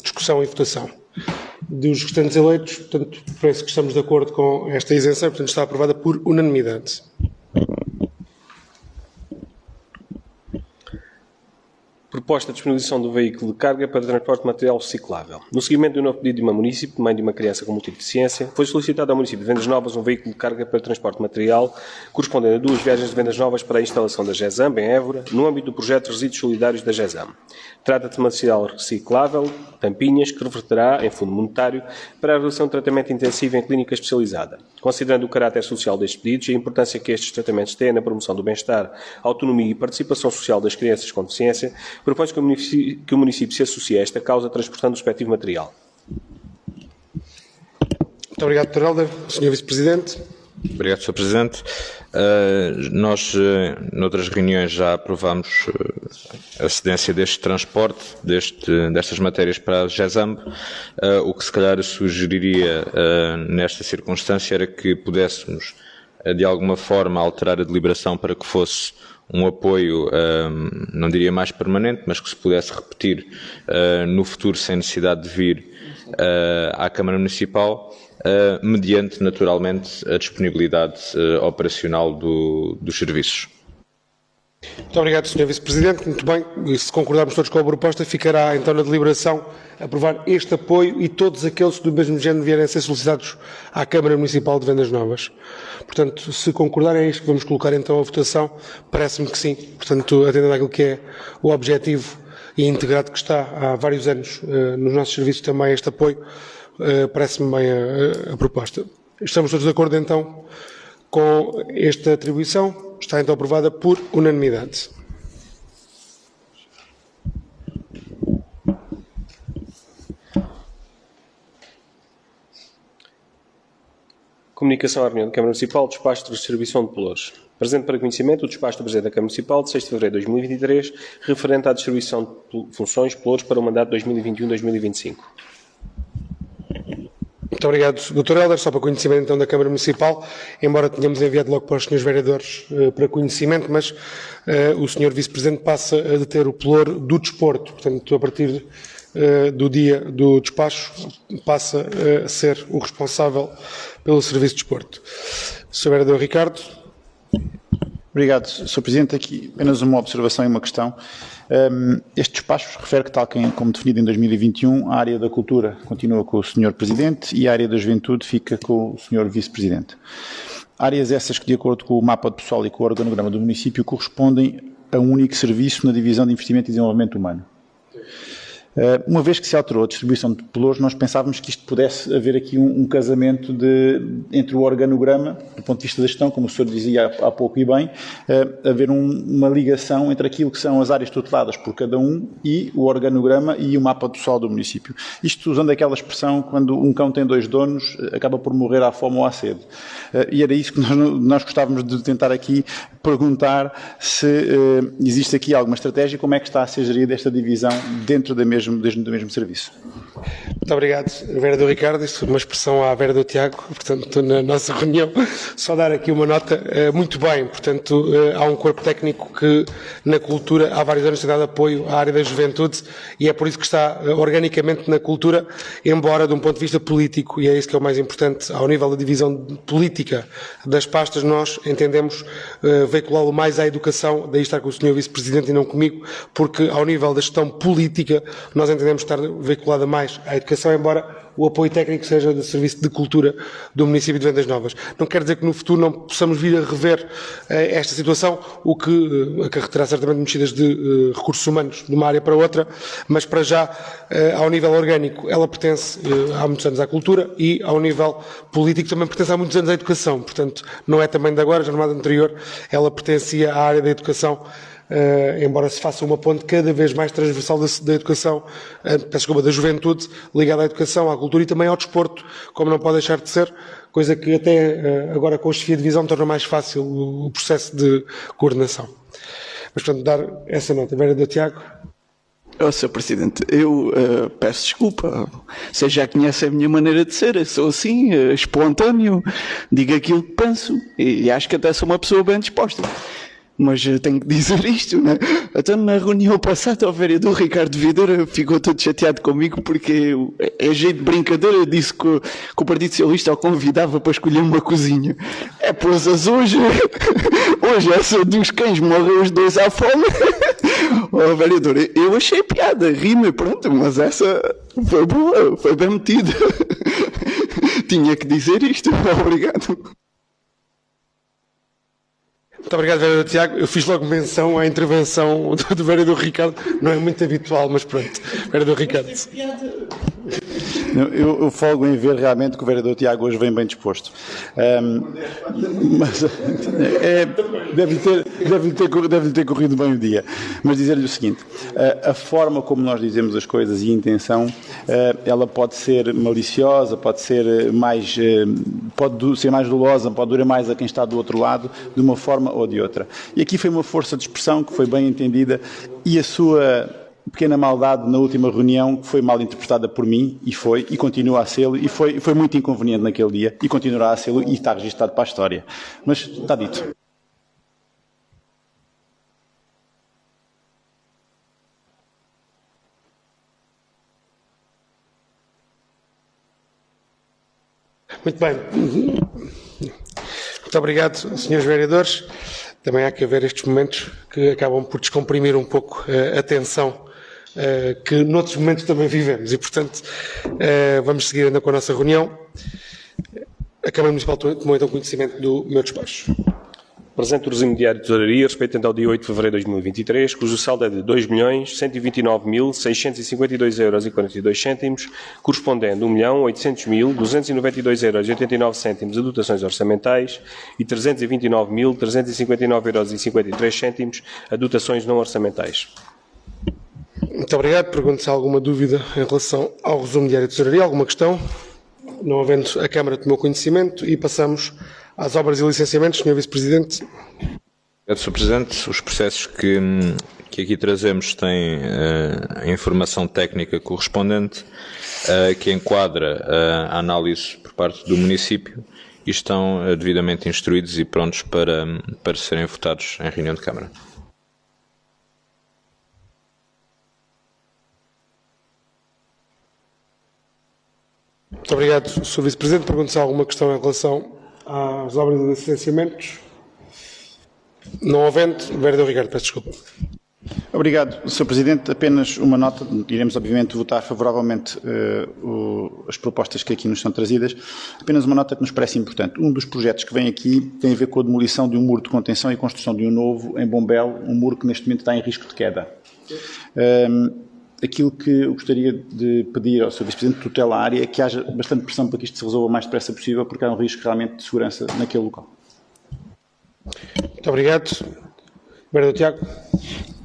[SPEAKER 1] discussão e votação. Dos restantes eleitos, portanto, parece que estamos de acordo com esta isenção, portanto está aprovada por unanimidade.
[SPEAKER 6] Proposta de disponibilização do veículo de carga para transporte de material reciclável. No seguimento do novo pedido de uma município, mãe de uma criança com multideficiência, foi solicitado ao município de Vendas Novas um veículo de carga para transporte de material, correspondendo a 2 viagens de Vendas Novas para a instalação da GESAM, em Évora, no âmbito do projeto de Resíduos Solidários da GESAM. Trata-se de material reciclável, tampinhas, que reverterá em fundo monetário para a realização de tratamento intensivo em clínica especializada. Considerando o caráter social destes pedidos e a importância que estes tratamentos têm na promoção do bem-estar, autonomia e participação social das crianças com deficiência, propõe-se que o município se associe a esta causa transportando o respectivo material.
[SPEAKER 1] Muito obrigado, Dr. Helder. Sr. Vice-Presidente.
[SPEAKER 4] Obrigado, Sr. Presidente. Nós, noutras reuniões, já aprovámos a cedência deste transporte, destas matérias para a GESAMB. O que se calhar sugeriria nesta circunstância era que pudéssemos, de alguma forma, alterar a deliberação para que fosse um apoio, não diria mais permanente, mas que se pudesse repetir no futuro sem necessidade de vir à Câmara Municipal, mediante, naturalmente, a disponibilidade operacional dos serviços.
[SPEAKER 1] Muito obrigado, Sr. Vice-Presidente. Muito bem, e se concordarmos todos com a proposta, ficará então na deliberação aprovar este apoio e todos aqueles do mesmo género vierem a ser solicitados à Câmara Municipal de Vendas Novas. Portanto, se concordarem, é isto que vamos colocar então à votação. Parece-me que sim. Portanto, atendendo àquilo que é o objetivo e integrado que está há vários anos nos nossos serviços também este apoio, parece-me bem a proposta. Estamos todos de acordo então com esta atribuição. Está então aprovada por unanimidade.
[SPEAKER 6] Comunicação à reunião da Câmara Municipal, despacho de distribuição de pelouros. Presente para conhecimento o despacho do Presidente da Câmara Municipal de 6 de fevereiro de 2023, referente à distribuição de funções pelouros para o mandato 2021-2025.
[SPEAKER 1] Muito obrigado, Dr. Helder. Só para conhecimento então da Câmara Municipal, embora tenhamos enviado logo para os senhores vereadores para conhecimento, mas o senhor Vice-Presidente passa a deter o pelouro do desporto. Portanto, a partir do dia do despacho, passa a ser o responsável pelo serviço de desporto. Sr. Vereador Ricardo.
[SPEAKER 5] Obrigado, Sr. Presidente. Aqui apenas uma observação e uma questão. Este despacho refere que, tal como definido em 2021, a área da cultura continua com o Sr. Presidente e a área da juventude fica com o Sr. Vice-Presidente. Áreas essas que, de acordo com o mapa de pessoal e com o organograma do município, correspondem a um único serviço na divisão de investimento e desenvolvimento humano. Uma vez que se alterou a distribuição de pelouros, nós pensávamos que isto pudesse haver aqui um casamento entre o organograma, do ponto de vista da gestão, como o senhor dizia há pouco e bem, haver uma ligação entre aquilo que são as áreas tuteladas por cada um e o organograma e o mapa pessoal do município. Isto usando aquela expressão, quando um cão tem 2 donos, acaba por morrer à fome ou à sede. E era isso que nós gostávamos de tentar aqui perguntar, se existe aqui alguma estratégia, como é que está a ser gerida esta divisão dentro do mesmo serviço.
[SPEAKER 1] Muito obrigado, Vereador Ricardo. Isso é uma expressão à Vereador Tiago, portanto, na nossa reunião. Só dar aqui uma nota. Muito bem, portanto, há um corpo técnico que, na cultura, há vários anos tem dado apoio à área da juventude e é por isso que está organicamente na cultura, embora de um ponto de vista político, e é isso que é o mais importante, ao nível da divisão política das pastas, nós entendemos veiculá-lo mais à educação, daí estar com o Sr. Vice-Presidente e não comigo, porque ao nível da gestão política, nós entendemos estar veiculada mais à educação, embora o apoio técnico seja do Serviço de Cultura do município de Vendas Novas. Não quer dizer que no futuro não possamos vir a rever esta situação, o que acarreterá certamente mexidas de recursos humanos de uma área para outra, mas para já, ao nível orgânico, ela pertence há muitos anos à cultura e ao nível político também pertence há muitos anos à educação. Portanto, não é também de agora, já no mandato anterior, ela pertencia à área da educação. Embora se faça uma ponte cada vez mais transversal da educação, da juventude, ligada à educação, à cultura e também ao desporto, como não pode deixar de ser, coisa que até agora com a chefia de divisão torna mais fácil o processo de coordenação. Mas, portanto, dar essa nota. Vereador Tiago.
[SPEAKER 2] Sr. Presidente, eu peço desculpa. Você já conhece a minha maneira de ser. Eu sou assim, espontâneo, digo aquilo que penso e acho que até sou uma pessoa bem disposta. Mas tenho que dizer isto, né? Até na reunião passada o vereador Ricardo Videira ficou todo chateado comigo porque é jeito de brincadeira, disse que o Partido Socialista o convidava para escolher uma cozinha. Pois hoje essa dos cães morrem os 2 à fome. Vereador, eu achei piada, rima, pronto, mas essa foi boa, foi bem metida. Tinha que dizer isto, obrigado.
[SPEAKER 1] Muito obrigado, Vereador Tiago. Eu fiz logo menção à intervenção do Vereador Ricardo. Não é muito habitual, mas pronto. Vereador Ricardo.
[SPEAKER 5] Eu folgo em ver realmente que o Vereador Tiago hoje vem bem disposto. Mas deve-lhe ter corrido bem o dia. Mas dizer-lhe o seguinte, a forma como nós dizemos as coisas e a intenção, ela pode ser maliciosa, pode ser mais dolosa, pode durar mais a quem está do outro lado, de uma forma ou de outra. E aqui foi uma força de expressão que foi bem entendida e a sua pequena maldade na última reunião que foi mal interpretada por mim e continua a ser e foi muito inconveniente naquele dia e continuará a ser e está registado para a história. Mas está dito.
[SPEAKER 1] Muito bem. Muito obrigado, senhores vereadores. Também há que haver estes momentos que acabam por descomprimir um pouco a tensão que noutros momentos também vivemos e, portanto, vamos seguir ainda com a nossa reunião. A Câmara Municipal tomou então conhecimento do meu despacho.
[SPEAKER 6] Presente o resumo diário de tesouraria, respeitante ao dia 8 de fevereiro de 2023, cujo saldo é de 2.129.652,42 €, correspondendo 1.800.292,89 € a dotações orçamentais e 329.359,53 € a dotações não orçamentais.
[SPEAKER 1] Muito obrigado. Pergunto se há alguma dúvida em relação ao resumo diário de tesouraria. Alguma questão? Não havendo, a Câmara tomou conhecimento e passamos às obras e licenciamentos. Sr. Vice-Presidente.
[SPEAKER 4] Obrigado, Sr. Presidente. Os processos que aqui trazemos têm a informação técnica correspondente que enquadra a análise por parte do município e estão devidamente instruídos e prontos para serem votados em reunião de Câmara.
[SPEAKER 1] Muito obrigado, Sr. Vice-Presidente. Pergunto se há alguma questão em relação às obras e licenciamentos. Não havendo, vereador Ricardo, peço desculpa.
[SPEAKER 5] Obrigado, Sr. Presidente. Apenas uma nota. Iremos, obviamente, votar favoravelmente as propostas que aqui nos são trazidas. Apenas uma nota que nos parece importante. Um dos projetos que vem aqui tem a ver com a demolição de um muro de contenção e construção de um novo em Bombel, um muro que neste momento está em risco de queda. Aquilo que eu gostaria de pedir ao Sr. Vice-Presidente de tutela à área é que haja bastante pressão para que isto se resolva o mais depressa possível, porque há um risco realmente de segurança naquele local.
[SPEAKER 1] Muito obrigado. Vereador Tiago.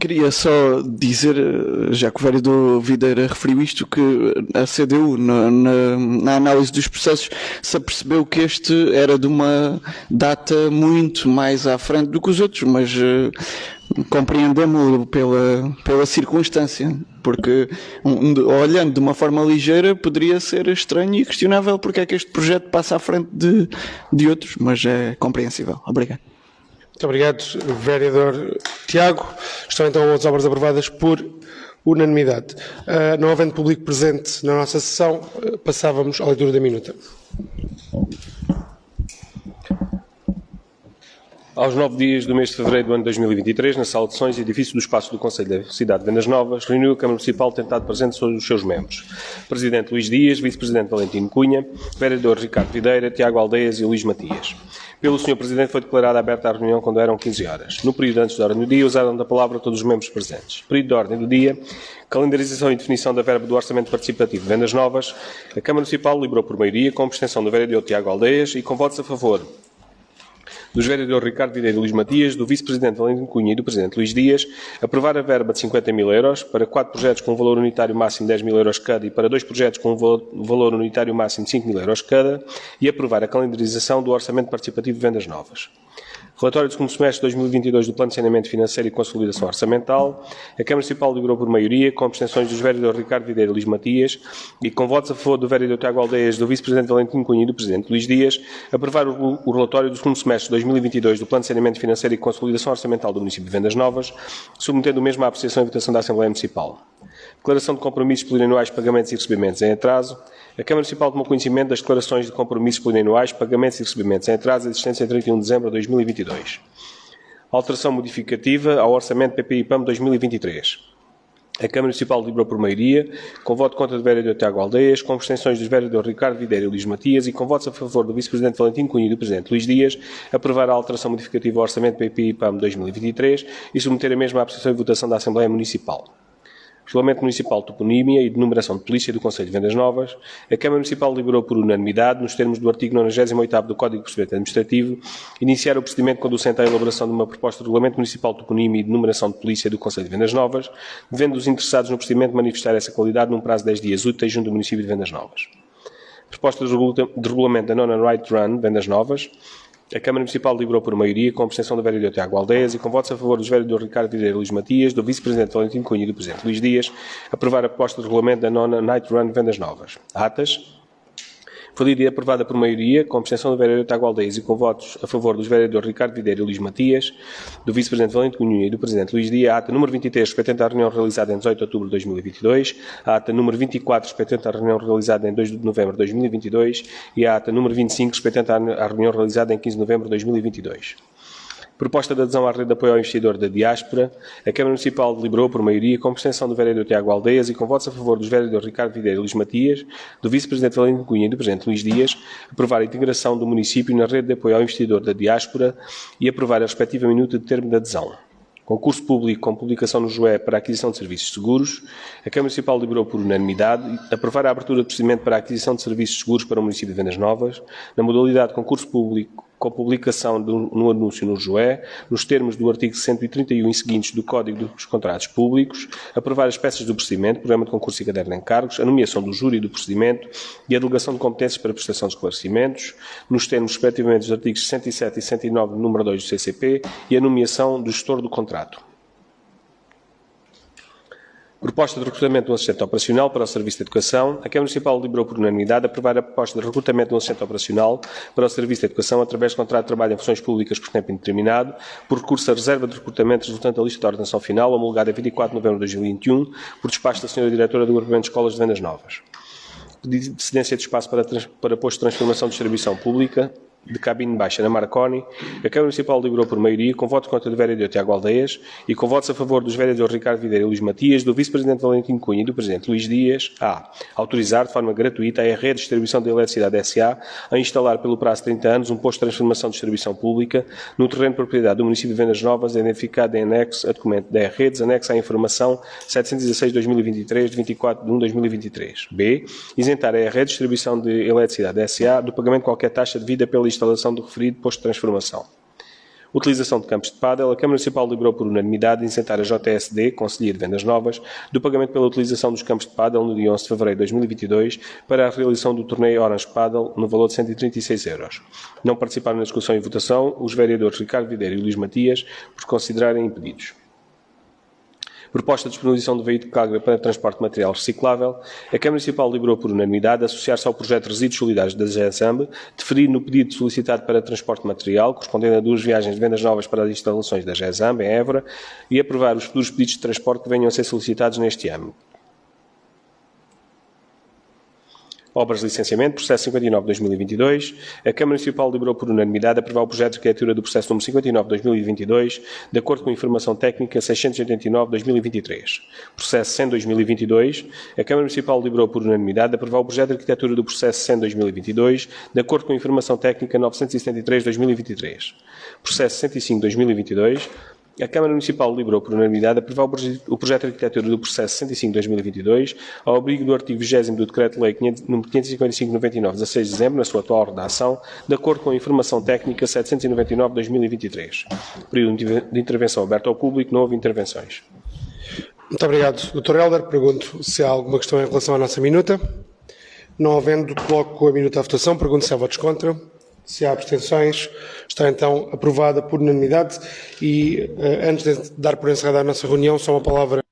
[SPEAKER 2] Queria só dizer, já que o vereador Videira referiu isto, que a CDU, na análise dos processos, se apercebeu que este era de uma data muito mais à frente do que os outros, mas compreendemos-lo pela circunstância, porque olhando de uma forma ligeira poderia ser estranho e questionável porque é que este projeto passa à frente de outros, mas é compreensível. Obrigado.
[SPEAKER 1] Muito obrigado, vereador Tiago. Estão então as obras aprovadas por unanimidade. Não havendo público presente na nossa sessão, passávamos à leitura da minuta.
[SPEAKER 6] Aos 9 dias do mês de fevereiro do ano 2023, na sala de sessões, edifício do espaço do Conselho da Cidade de Vendas Novas, reuniu a Câmara Municipal tentado presente sobre os seus membros. Presidente Luís Dias, Vice-Presidente Valentino Cunha, Vereador Ricardo Videira, Tiago Aldeias e Luís Matias. Pelo Sr. Presidente foi declarada aberta a reunião quando eram 15 horas. No período antes da ordem do dia, usaram da palavra todos os membros presentes. Período de ordem do dia, calendarização e definição da verba do Orçamento Participativo de Vendas Novas. A Câmara Municipal liberou por maioria, com abstenção do Vereador Tiago Aldeias e com votos a favor dos vereadores Ricardo Videira e Luís Matias, do Vice-Presidente Valentino Cunha e do Presidente Luís Dias, aprovar a verba de 50 mil euros para 4 projetos com um valor unitário máximo de 10 mil euros cada e para 2 projetos com um valor unitário máximo de 5 mil euros cada e aprovar a calendarização do Orçamento Participativo de Vendas Novas. Relatório do segundo semestre de 2022 do Plano de Saneamento Financeiro e Consolidação Orçamental. A Câmara Municipal liberou por maioria, com abstenções dos vereadores Ricardo Videira e Luís Matias e com votos a favor do vereador Tiago Aldeias, do Vice-Presidente Valentino Cunha e do Presidente Luís Dias, aprovar o relatório do segundo semestre de 2022 do Plano de Saneamento Financeiro e Consolidação Orçamental do município de Vendas Novas, submetendo o mesmo à apreciação e votação da Assembleia Municipal. Declaração de compromissos plurianuais, pagamentos e recebimentos em atraso. A Câmara Municipal tomou conhecimento das declarações de compromissos plurianuais, pagamentos e recebimentos em atraso existentes em 31 de dezembro de 2022. Alteração modificativa ao Orçamento PPI-PAM 2023. A Câmara Municipal deliberou por maioria, com voto contra do vereador Tiago Aldeias, com abstenções dos vereadores Ricardo Videira e Luís Matias e com votos a favor do Vice-Presidente Valentino Cunha e do Presidente Luís Dias, aprovar a alteração modificativa ao Orçamento PPI-PAM 2023 e submeter a mesma à apreciação e votação da Assembleia Municipal. Regulamento Municipal de Toponímia e de Numeração de Polícia do Conselho de Vendas Novas. A Câmara Municipal liberou por unanimidade, nos termos do artigo 98º do Código de Procedimento Administrativo, iniciar o procedimento conducente à elaboração de uma proposta de Regulamento Municipal de Toponímia e de Numeração de Polícia do Conselho de Vendas Novas, devendo os interessados no procedimento manifestar essa qualidade num prazo de 10 dias úteis junto do município de Vendas Novas. Proposta de Regulamento da Nona Right Run Vendas Novas. A Câmara Municipal liberou por maioria, com abstenção do vereador Tiago Aldeias e com votos a favor dos vereadores Ricardo Videira e Luís Matias, do Vice-Presidente Valentino Cunha e do Presidente Luís Dias, aprovar a proposta de regulamento da Nona Night Run Vendas Novas. Atas. Foi lida e aprovada por maioria, com abstenção do vereador Tiago Aldeias e com votos a favor dos vereadores Ricardo Videira e Luís Matias, do Vice-Presidente Valentino Cunha e do Presidente Luís Dias, a ata número 23, respectivamente à reunião realizada em 18 de outubro de 2022, a ata número 24, respectivamente à reunião realizada em 2 de novembro de 2022 e a ata número 25, respectivamente à reunião realizada em 15 de novembro de 2022. Proposta de adesão à rede de apoio ao investidor da diáspora. A Câmara Municipal deliberou por maioria, com abstenção do vereador Tiago Aldeias e com votos a favor dos vereadores Ricardo Videira e Luís Matias, do Vice-Presidente Valentino Cunha e do Presidente Luís Dias, aprovar a integração do município na rede de apoio ao investidor da diáspora e aprovar a respectiva minuta de termo de adesão. Concurso público com publicação no JOE para a aquisição de serviços seguros. A Câmara Municipal deliberou por unanimidade aprovar a abertura de procedimento para a aquisição de serviços seguros para o município de Vendas Novas, na modalidade de concurso público com publicação no anúncio no JOE, nos termos do artigo 131 e seguintes do Código dos Contratos Públicos, aprovar as peças do procedimento, programa de concurso e caderno de encargos, a nomeação do júri do procedimento e a delegação de competências para prestação de esclarecimentos, nos termos, respectivamente, dos artigos 107 e 109, número 2 do CCP, e a nomeação do gestor do contrato. Proposta de recrutamento de um assistente operacional para o Serviço de Educação. A Câmara Municipal deliberou por unanimidade aprovar a proposta de recrutamento de um assistente operacional para o Serviço de Educação através de contrato de trabalho em funções públicas por tempo indeterminado, por recurso à reserva de recrutamento resultante da lista de ordenação final, homologada a 24 de novembro de 2021, por despacho da Sra. Diretora do Agrupamento de Escolas de Vendas Novas. Pedido de cedência de espaço para posto de transformação de distribuição pública de cabine baixa na Marconi, a Câmara Municipal deliberou por maioria, com voto contra do vereador Tiago Aldeias e com votos a favor dos vereadores Ricardo Videira e Luís Matias, do vice-presidente Valentim Cunha e do presidente Luís Dias, a autorizar de forma gratuita a Rede de Distribuição de Eletricidade S.A. a instalar pelo prazo de 30 anos um posto de transformação de distribuição pública no terreno de propriedade do município de Vendas Novas, identificado em anexo a documento da Redes, anexo à informação 716-2023, de 24 de 1 de 2023. B. Isentar a Rede de Distribuição de Eletricidade S.A. do pagamento de qualquer taxa devida pela instalação do referido posto de transformação. Utilização de campos de pádel. A Câmara Municipal deliberou por unanimidade de isentar a JSD, Conselheiro de Vendas Novas, do pagamento pela utilização dos campos de pádel no dia 11 de fevereiro de 2022 para a realização do torneio Orange Pádel no valor de 136 euros. Não participaram na discussão e votação os vereadores Ricardo Videira e Luís Matias por considerarem impedidos. Proposta de disponibilização de veículo de carga para transporte de material reciclável. A Câmara Municipal deliberou por unanimidade associar-se ao projeto de resíduos solidários da GESAMB, deferir no pedido solicitado para transporte de material, correspondendo a 2 viagens de Vendas Novas para as instalações da GESAMB, em Évora, e aprovar os futuros pedidos de transporte que venham a ser solicitados neste âmbito. Obras de licenciamento, processo 59-2022. A Câmara Municipal deliberou por unanimidade aprovar o projeto de arquitetura do processo número 59-2022, de acordo com a informação técnica 689-2023. Processo 100-2022. A Câmara Municipal deliberou por unanimidade aprovar o projeto de arquitetura do processo 100-2022, de acordo com a informação técnica 973-2023. Processo 105-2022. A Câmara Municipal deliberou por unanimidade aprovar o projeto de arquitetura do processo 105-2022, ao abrigo do artigo 20º do Decreto-Lei nº 555/99, 16 de dezembro, na sua atual redação, de acordo com a informação técnica 799/2023. Período de intervenção aberto ao público, não houve intervenções.
[SPEAKER 1] Muito obrigado. Dr. Helder, pergunto se há alguma questão em relação à nossa minuta. Não havendo, coloco a minuta à votação. Pergunto se há votos contra. Se há abstenções, está então aprovada por unanimidade. E antes de dar por encerrada a nossa reunião, só uma palavra